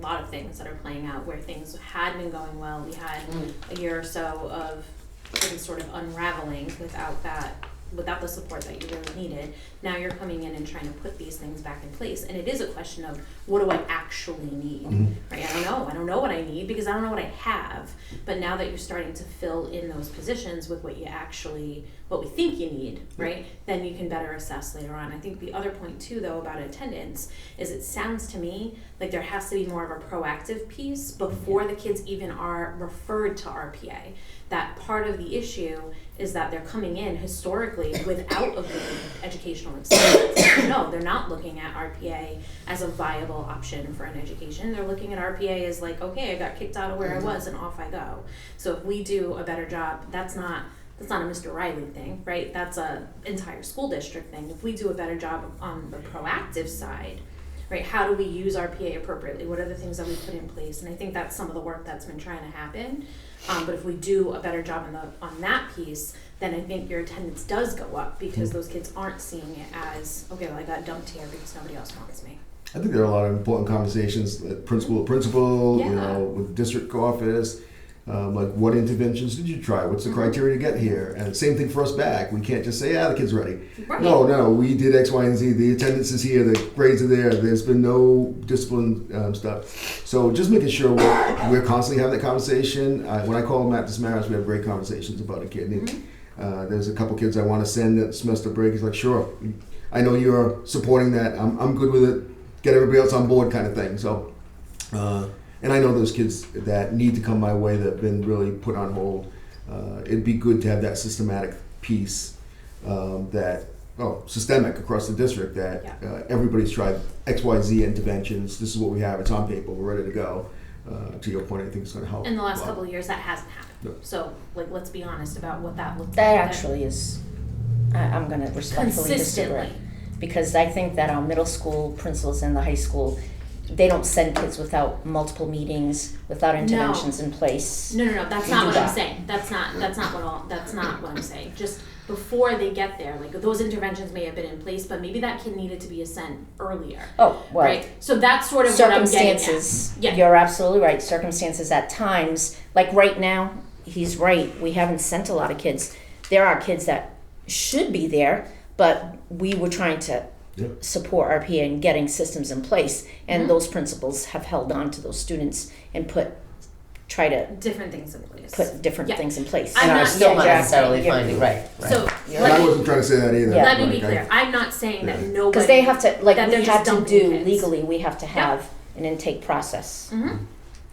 lot of things that are playing out where things had been going well. We had a year or so of things sort of unraveling without the support that you really needed. Now you're coming in and trying to put these things back in place, and it is a question of what do I actually need, right? I don't know what I need because I don't know what I have. But now that you're starting to fill in those positions with what we think you need, right? Then you can better assess later on. I think the other point too, though, about attendance is it sounds to me like there has to be more of a proactive piece before the kids even are referred to RPA. That part of the issue is that they're coming in historically without a good educational experience. No, they're not looking at RPA as a viable option for an education. They're looking at RPA as like, okay, I got kicked out of where I was and off I go. So if we do a better job, that's not a Mr. Riley thing, right? That's a entire school district thing. If we do a better job on the proactive side, right, how do we use RPA appropriately? What are the things that we put in place? And I think that's some of the work that's been trying to happen. But if we do a better job on that piece, then I think your attendance does go up because those kids aren't seeing it as, okay, well, I got dumped here because nobody else wants me. I think there are a lot of important conversations, principal to principal, you Yeah. know, with the district office. Like, what interventions did you try? What's the criteria to get here? And same thing for us back. We can't just say, the kid's ready. Right. No, we did X, Y, and Z. The attendance is here. The grades are there. There's been no discipline stuff. So just making sure we're constantly having that conversation. When I call Matt Dismaris, we have great conversations about a kid. And, there's a couple kids I want to send at semester break. He's like, sure. I know you're supporting that. I'm good with it. Get everybody else on board, kind of thing. So, and I know those kids that need to come my way that have been really put on hold. It'd be good to have that systematic piece systemic across the district that everybody's tried X, Y, Z interventions. This is what we have. It's on paper. We're ready to go. To your point, I think it's going to help. In the last couple of years, that hasn't happened. No. So, like, let's be honest about what that looks That like. actually is, I'm gonna respectfully disagree. Consistently. Because I think that our middle school principals and the high school, they don't send kids without multiple meetings, without interventions in place. No, that's We not do what I'm that. saying. That's not what I'm saying. Just before they get there, like, those interventions may have been in place, but maybe that kid needed to be sent earlier. Oh, well, Right? So that's sort of what I'm getting at. circumstances, Yeah. you're absolutely right, circumstances at times, like right now, he's right, we haven't sent a lot of kids. There are kids that should be there, but we were trying to support RPA in getting systems in place, and those principals have held on to those students and try to Different things in place. put different Yeah. things in place. I'm And are not- still not Yeah, necessarily exactly. finding, right. So, And I wasn't trying to say that either. Yeah. let me be Like, clear. I'm not saying that nobody. Because they have to, like, that they're we just had to dumping do, kids. legally, we have to have an intake process, Mhm.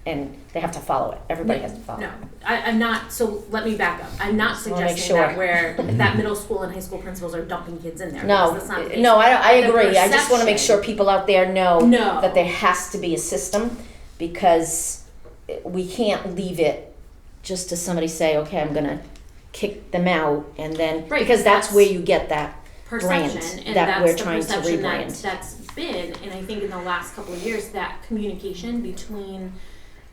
and they have to follow it, everybody has to follow No, it. I'm not, so let me back up. I'm not Just wanna make suggesting that sure. where, that middle school and high school principals are dumping kids in there. No, because that's not the case. no, I The agree, I just wanna make perception- sure people out there know No. that there has to be a system, because we can't leave it just to somebody say, okay, I'm gonna kick them out, and then, Right, because that's that's where you get that Perception, brand and that that's we're the trying to perception rebrand. that's been, and I think in the last couple of years, that communication between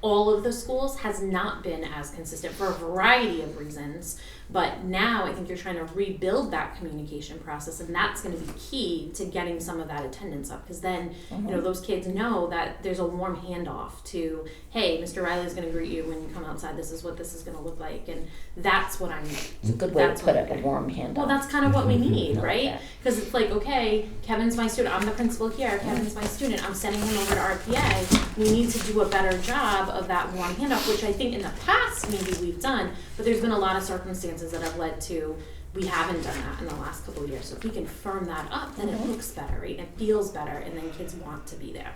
all of the schools has not been as consistent for a variety of reasons. But now I think you're trying to rebuild that communication process, and that's going to be key to getting some of that attendance up. Because then, you know, those kids know that there's a warm handoff to, hey, Mr. Riley's going to greet you when you come outside. This is what this is going to look like, and that's what I'm. It's a good way to that's put what it, a warm hand Well, on. that's kind of what we need, I like right? that. Because it's like, okay, Kevin's my student. I'm the principal here. Kevin's my student. I'm sending him over to RPA. We need to do a better job of that warm handoff, which I think in the past maybe we've done, but there's been a lot of circumstances that have led to we haven't done that in the last couple of years. So if we can firm that up, then it looks better, right? And it feels better, and then kids want to be there.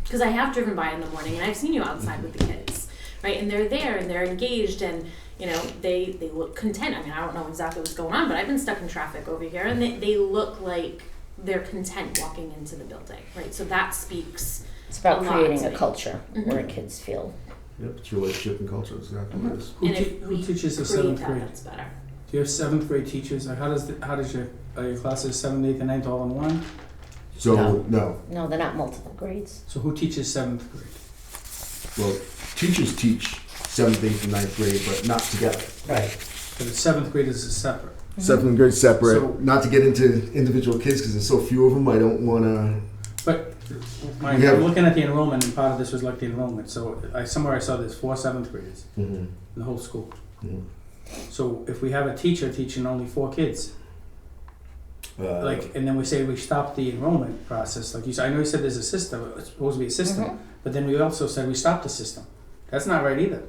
Because I have driven by in the morning, and I've seen you outside with the kids, right? And they're there, and they're engaged, and you know, they look content. I mean, I don't know exactly what's going on, but I've been stuck in traffic over here, and they look like they're content walking into the building, right? So that speaks. It's about a lot creating to a me. culture Mhm. where kids feel. Yep, it's relationship and culture. That's exactly what it is. And if Who we teaches the create 7th that, grade? that's better. Do you have 7th grade teachers? Like, how does your classes 7th, 8th, and 9th all in one? So, No. no. No, they're not multiple grades. So who teaches 7th grade? Well, teachers teach 7th, 8th, and 9th grade, but not together. Right. But the 7th graders is separate. 7th grade separate. So- Not to get into individual kids because there's so few of them. I don't want to. But We have- I'm looking at the enrollment, and part of this was like the enrollment. So somewhere I saw there's 4 7th graders in the whole school. So if we have a teacher teaching only 4 kids, and then we say we stop the enrollment process, like you said, I know you said there's a system, it's supposed to be a system, but then we also said we stopped the system. That's not right either.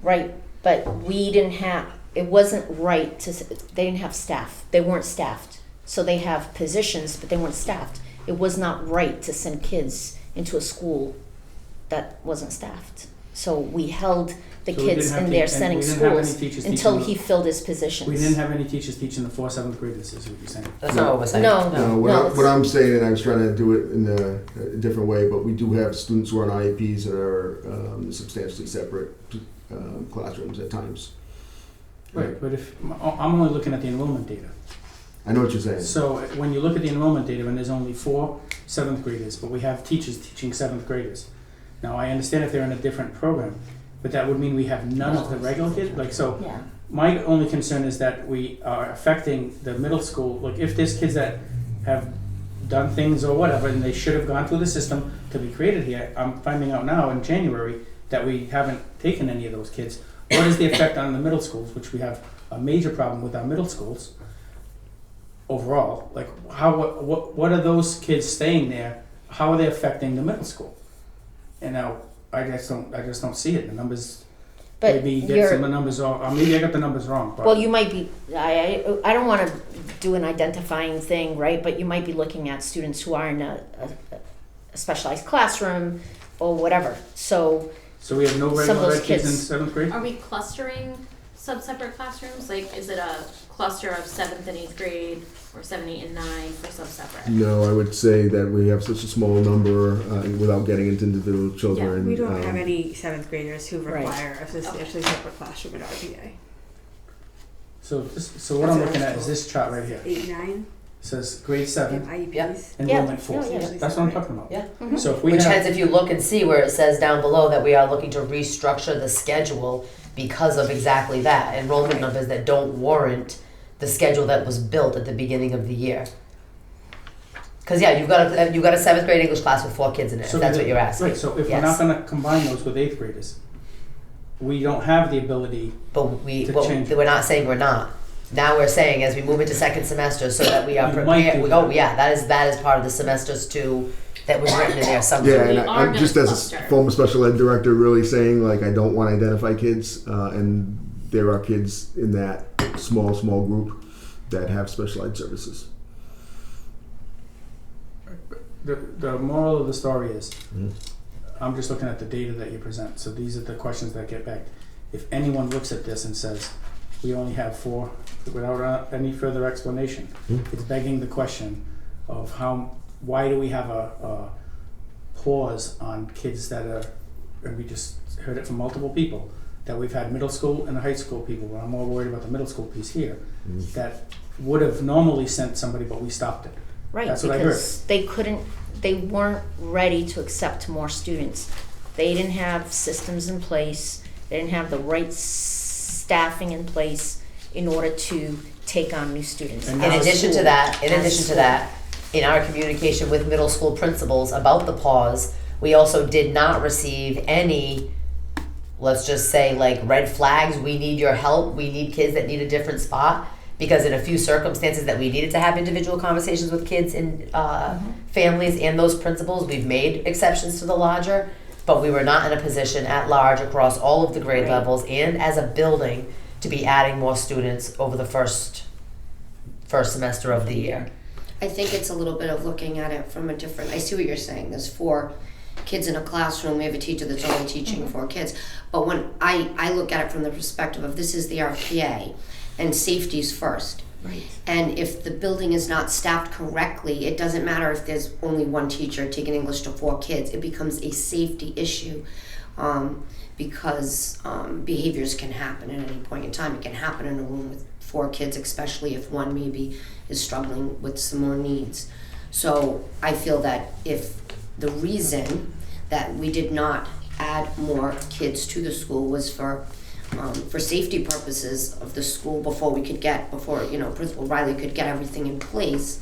Right, but we didn't have, it wasn't right to, they didn't have staff. They weren't staffed. So they have positions, but they weren't staffed. It was not right to send kids into a school that wasn't staffed. So we held the So we kids didn't have in their and setting we didn't have any schools teachers until teaching he filled his positions. We didn't have any teachers teaching the 4 7th graders, is what you're saying. That's not what we're saying. No. No, what, No, what I'm saying, and I was trying to do it in a different way, but we do have students who are on IEPs that are substantially separate classrooms at times. Right, but if, I'm only looking at the enrollment data. I know what you're saying. So when you look at the enrollment data, and there's only 4 7th graders, but we have teachers teaching 7th graders. Now, I understand if they're in a different program, but that would mean we have none of the regular kids. Like, so Yeah. my only concern is that we are affecting the middle school. Like, if there's kids that have done things or whatever, and they should have gone through the system to be created here. I'm finding out now in January that we haven't taken any of those kids. What is the effect on the middle schools, which we have a major problem with our middle schools overall? Like, what are those kids staying there? How are they affecting the middle school? And now I just don't see it. The numbers, But maybe get some of the numbers wrong, or maybe I got the numbers wrong. But well, you might be, I don't want to do an identifying thing, right? But you might be looking at students who are in a specialized classroom or whatever. So we have no some of regular those ed kids in kids- 7th grade? Are we clustering sub-separate classrooms? Like, is it a cluster of 7th and 8th grade, or 7, 8, and 9 for sub-separate? No, I would say that we have such a small number without getting into individual children. We don't have any 7th graders who Right. require a substantially separate classroom at RPA. So what I'm looking at is this chart right here. 8, 9, It says grade 7, IEPs. enrollment Yeah, 4. yeah. That's what I'm talking about. Yeah. So if we Which have, hence, if you look and see where it says down below that we are looking to restructure the schedule because of exactly that, enrollment numbers that don't warrant the schedule that was built at the beginning of the year. Because yeah, you've got a 7th grade English class with 4 kids in it. So If that's we- what you're asking. right, so if we're Yes. not gonna combine those with 8th graders, we don't have the ability, But to change. we're not saying we're not. Now we're saying as we move into second semester, so that we are We might prepared. do Oh that. yeah, that is part of the semesters too. That was written in there somewhere. Yeah, we and are I'm gonna just as cluster. a former special ed director really saying, like, I don't want to identify kids, and there are kids in that small group that have special ed services. the moral of the story is, Mhm. I'm just looking at the data that you present, so these are the questions that get back. If anyone looks at this and says, we only have 4, without any further explanation, it's begging the question of why do we have a pause on kids that are, and we just heard it from multiple people, that we've had middle school and high school people, but I'm more worried about the middle school piece here, that would have normally sent somebody, but we stopped it. right, That's what I because they weren't ready to accept more students. They didn't have systems in place. They didn't have the right staffing in place in order to take on new students. And In now addition to school. that, in our communication with middle school principals about the pause, we also did not receive any, let's just say, like, red flags. We need your help. We need kids that need a different spot. Because in a few circumstances that we needed to have individual conversations with kids and families and those principals, we've made exceptions to the lodger, but we were not in a position at large across all of the grade Right. levels and as a building to be adding more students over the first semester of the year. I think it's a little bit of looking at it from a different, I see what you're saying, there's 4 kids in a classroom, we have a teacher that's only teaching 4 kids. But when I look at it from the perspective of this is the RPA, and safety's first. Right. And if the building is not staffed correctly, it doesn't matter if there's only 1 teacher taking English to 4 kids, it becomes a safety issue. Because behaviors can happen at any point in time. It can happen in a room with 4 kids, especially if one maybe is struggling with some more needs. So I feel that if the reason that we did not add more kids to the school was for safety purposes of the school before Principal Riley could get everything in place,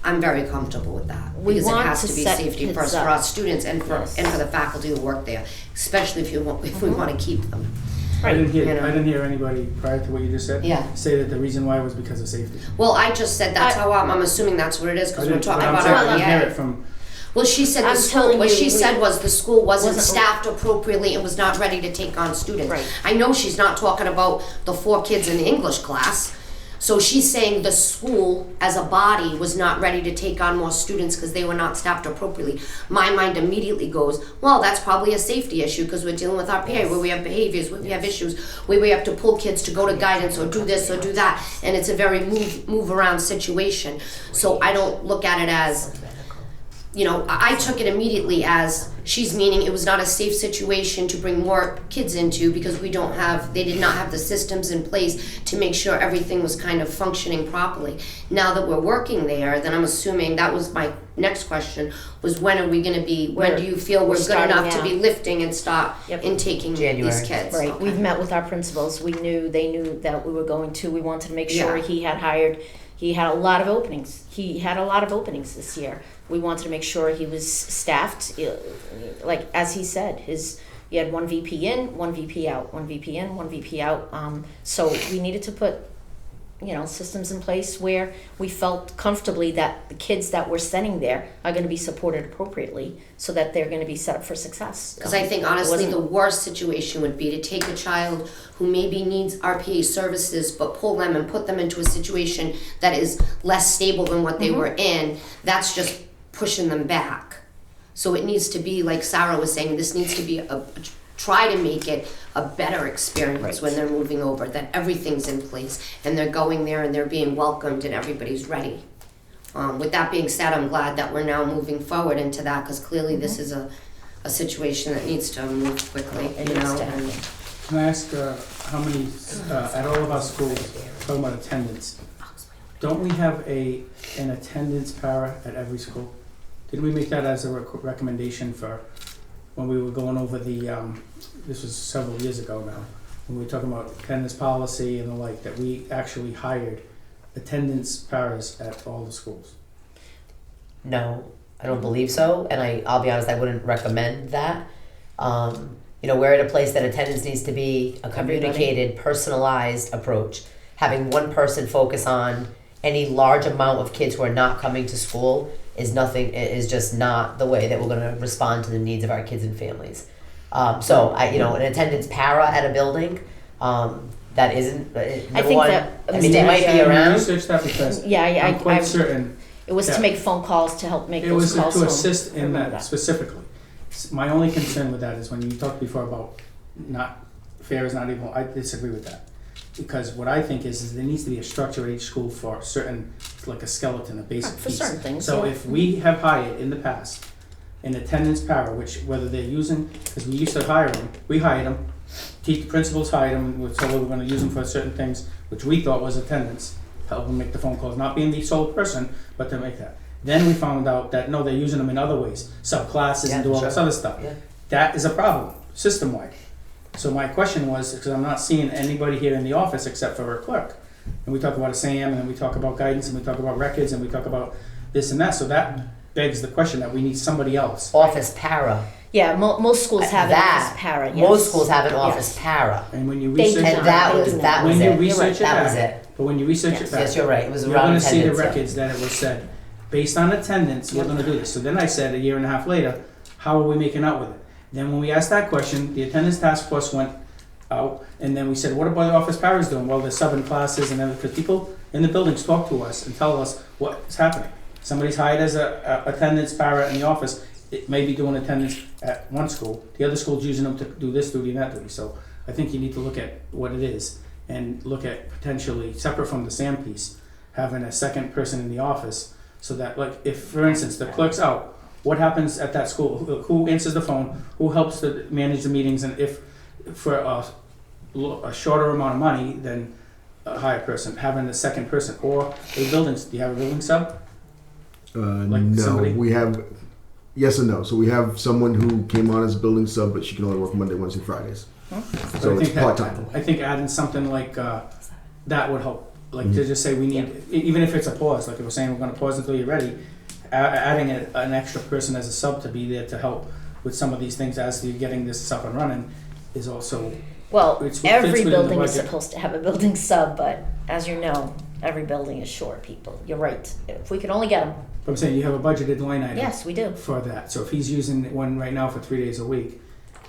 I'm very comfortable with that. We Because it want has to to be set safety kids first up. for our students and for Yes. the faculty who work there, especially if we want to keep them. I didn't You know. hear anybody prior to what you just said Yeah. say that the reason why was because of safety. Well, I just said that's how I'm assuming that's what it is because we're talking But I'm about saying I didn't hear RPA. it from, Well, she said I'm the school, telling what you, she said was the school wasn't wasn't- staffed appropriately and was not ready to take on students. Right. I know she's not talking about the 4 kids in the English class. So she's saying the school as a body was not ready to take on more students because they were not staffed appropriately. My mind immediately goes, well, that's probably a safety issue because we're dealing with RPA where we have behaviors, where we have issues, where we have to pull kids to go to guidance or do this or do that. And it's a very move around situation. So I don't look at it as, I took it immediately as she's meaning it was not a safe situation to bring more kids into because they did not have the systems in place to make sure everything was kind of functioning properly. Now that we're working there, then I'm assuming that was my next question was when are we gonna be, when We're- do you feel we're we're good starting enough to be now. lifting and start Yep. intaking January. these kids? Right, Okay. we've met with our principals, they knew that we were going to, we wanted to make sure Yeah. he had a lot of openings, this year. We wanted to make sure he was staffed, like, as he said, he had one VP in, one VP out, one VP in, one VP out, so we needed to put, systems in place where we felt comfortably that the kids that we're sending there are gonna be supported appropriately, so that they're gonna be set up for success. Because I think honestly, wasn't- the worst situation would be to take a child who maybe needs RPA services, but pull them and put them into a situation that is less stable than what they were in. That's just pushing them back. So it needs to be, like Sarah was saying, this needs to be try to make it a better experience Right. when they're moving over, that everything's in place and they're going there and they're being welcomed and everybody's ready. With that being said, I'm glad that we're now moving forward into that, because clearly this is a situation that needs to move quickly, It you needs know. to happen. Can I ask, how many, at all of our schools, talking about attendance, don't we have an attendance para at every school? Didn't we make that as a recommendation for, when we were going over this was several years ago now, when we were talking about attendance policy and the like, that we actually hired attendance paras at all the schools? No, I don't believe so, and I'll be honest, I wouldn't recommend that. We're at a place that attendance needs to be a communicated, personalized approach. Having one person focus on any large amount of kids who are not coming to school is just not the way that we're gonna respond to the needs of our kids and families. An attendance para at a building, that isn't, number think one, that- I mean, they might be around. Research that, because Yeah, I'm quite certain it was Yeah. to make phone calls to help make it those was calls to home. assist I in remember that specifically. My only concern with that is when you talked before about not fair is not equal, I disagree with that. Because what I think is there needs to be a structure at each school for certain, like a skeleton, a basic For piece. certain things, So yeah. if we have hired in the past an attendance para, which whether they're using, because we used to hire them, we hired them, principals hired them, we told we were gonna use them for certain things, which we thought was attendance, help them make the phone calls, not being the sole person, but to make that. Then we found out that no, they're using them in other ways, subclasses and do all this other stuff. Yeah. That is a problem, system-wide. So my question was, because I'm not seeing anybody here in the office except for a clerk. And we talk about a SAM, and then we talk about guidance, and we talk about records, and we talk about this and that. So that begs the question that we need somebody else. Office para. Yeah, most schools have That. it as para, yes. Most schools have an office para. And when you They research do it, And that was When it. you You're right, research That was back, it. but when you research it Yes. back, Yes, you're right. It was you're around gonna see the attendance. yeah. records that it was said, based on attendance, we're gonna do this. So then I said, a year and a half later, how are we making out with it? Then when we asked that question, the attendance task force went out, and then we said, what about the office paras doing? Well, they're subbing classes, and then, because people in the buildings talk to us and tell us what's happening. Somebody's hired as a attendance para in the office, it may be doing attendance at one school, the other school's using them to do this duty and that duty. So I think you need to look at what it is, and look at potentially, separate from the SAM piece, having a second person in the office, so that, like, if, for instance, the clerk's out, what happens at that school? Who answers the phone? Who helps to manage the meetings? And if, for a shorter amount of money than a higher person, having a second person, or a building, do you have a building sub? Like No, somebody- we have, yes and no. So we have someone who came on as a building sub, but she can only work Monday, Wednesday, Fridays. So I it's think that- part-time. I think adding something like that would help. Like to just say we need, even if it's a pause, like we were saying, we're gonna pause until you're ready. Adding an extra person as a sub to be there to help with some of these things as you're getting this up and running is also, Well, It's- it every fits within the building is budget. supposed to have a building sub, but as you know, every building is short people. You're right. If we could only get them, but I'm saying you have a budgeted line item. yes, we do. For that. So if he's using one right now for 3 days a week,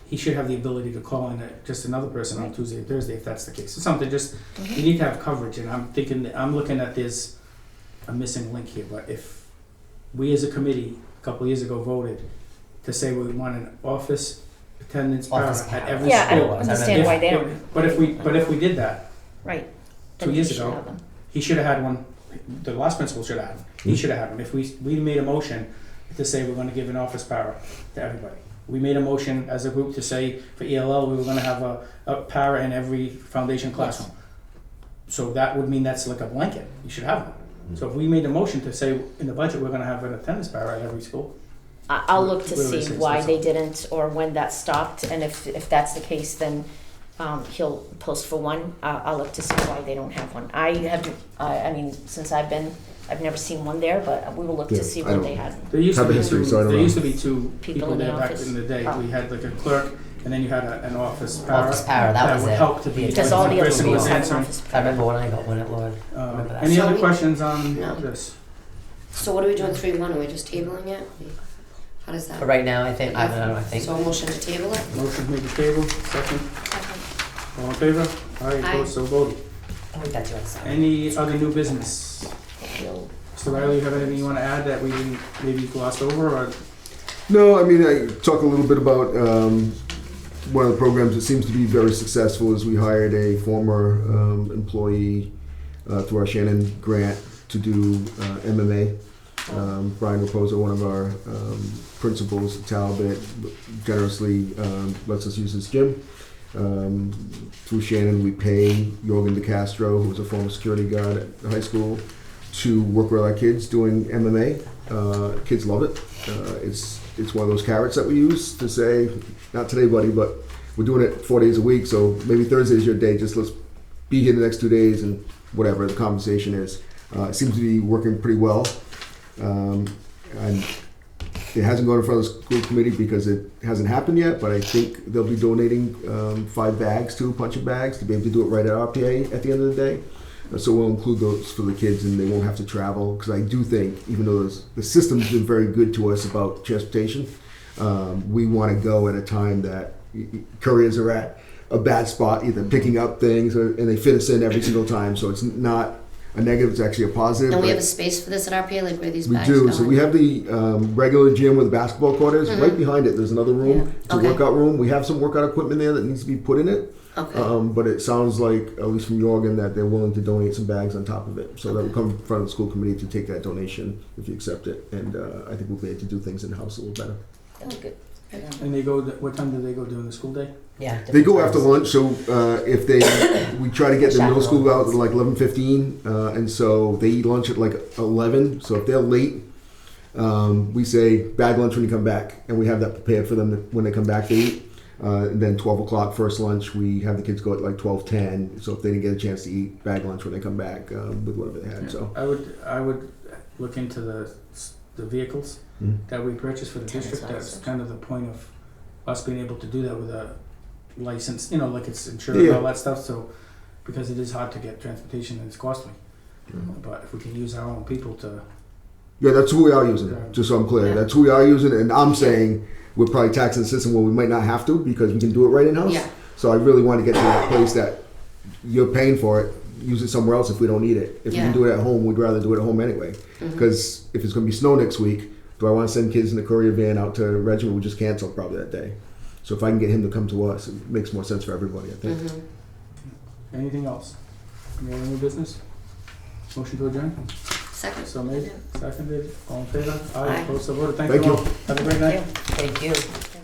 he should have the ability to call in just another person on Tuesday or Thursday if that's the case. So something just, you need to have coverage, and I'm looking at there's a missing link here, but if we as a committee a couple of years ago voted to say we want an office attendance Office para at para. every Yeah, I school. don't understand why they don't, But if we did that, right. 2 Then years you should ago, have them. he should have had one, the last principal should have had one. He should have had one. If we made a motion to say we're gonna give an office para to everybody. We made a motion as a group to say for ELL, we were gonna have a para in every foundation classroom. So that would mean that's like a blanket. You should have one. So if we made a motion to say in the budget, we're gonna have an attendance bar at every school, I'll look to What do they see say? why So- they didn't or when that stopped, and if that's the case, then he'll post for one. I'll look to see why they don't have one. I mean, since I've never seen one there, but we will look Yeah, to see I when don't- they had one. there used to Have a be history, two, so I don't there know. used to be two People people in the there back office. in the day. Oh. We had like a clerk, and then you had an office para. Office para, that was would it. help to be. Because all the other person was schools have an answering. office. I remember when I got one at Lord. Remember that. Any So other we- questions on No. this? So what are we doing 3-1? Are we just tabling it? How does that? But right now, I think, I don't know, I think. So a motion to table it? Motion made to table, second. All in favor? Aye, Aye. opposed, so voted. I think that's your side. Any other new business? You'll- Mr. Riley, you have anything you wanna add that we didn't, maybe glossed over, or? No, I mean, I talk a little bit about one of the programs that seems to be very successful is we hired a former employee through our Shannon grant to do MMA. Brian Raposo, one of our principals at Talbot, generously lets us use his gym. Through Shannon, we pay Jorgen DeCastro, who's a former security guard at the high school, to work with our kids doing MMA. Kids love it. It's one of those carrots that we use to say, not today, buddy, but we're doing it 4 days a week, so maybe Thursday's your day. Just let's be here the next 2 days and whatever the compensation is. It seems to be working pretty well. And it hasn't gone in front of the school committee because it hasn't happened yet, but I think they'll be donating 5 bags, 2 punching bags, to be able to do it right at RPA at the end of the day. So we'll include those for the kids and they won't have to travel. Because I do think, even though the system's been very good to us about transportation, we want to go at a time that couriers are at a bad spot, either picking up things and they fit us in every single time. So it's not a negative, it's actually a positive. And we but- have a space for this at RPA, like where these we bags do. go So in? we have the regular gym where the basketball court is. Mhm. Right behind it, there's another room. Yeah. It's a Okay. workout room. We have some workout equipment there that needs to be put in it. Okay. But it sounds like, at least from Jorgen, that they're willing to donate some bags on top of it. So that will come in front of the school committee to take that donation if you accept it. And I think we'll be able to do things in-house a little better. That'll be good. And they go, what time do they go during the school day? Yeah. They go different after times. lunch, so if we try to get the middle school out at like 11:15, and so they eat lunch at like 11. So if they're late, we say bag lunch when you come back, and we have that prepared for them when they come back to eat. And then 12 o'clock first lunch, we have the kids go at like 12:10. So if they didn't get a chance to eat, bag lunch when they come back with whatever they had. So I would look into the vehicles that we purchase for the Tennis district. That's license. kind of the point of us being able to do that with a license, like it's insured and all that stuff, so, because it is hard to get transportation and it's costly. But if we can use our own people to, yeah, that's who we are using. Just so I'm clear, Yeah. that's who we are using, and I'm saying we're probably taxing the system where we might not have to because we can do it right in-house. Yeah. So I really want to get to that place that you're paying for it, use it somewhere else if we don't need it. If we Yeah. can do it at home, we'd rather do it at home anyway. Mhm. Because if it's going to be snow next week, do I want to send kids in the courier van out to Regiment? We'll just cancel probably that day. So if I can get him to come to us, it makes more sense for everybody, I think. Mhm. anything else? Any other new business? Motion to adjourn? Second. So made, seconded, all in favor? Aye. Opposed, so voted. Thank Thank you you. all. Have a great night. Thank you.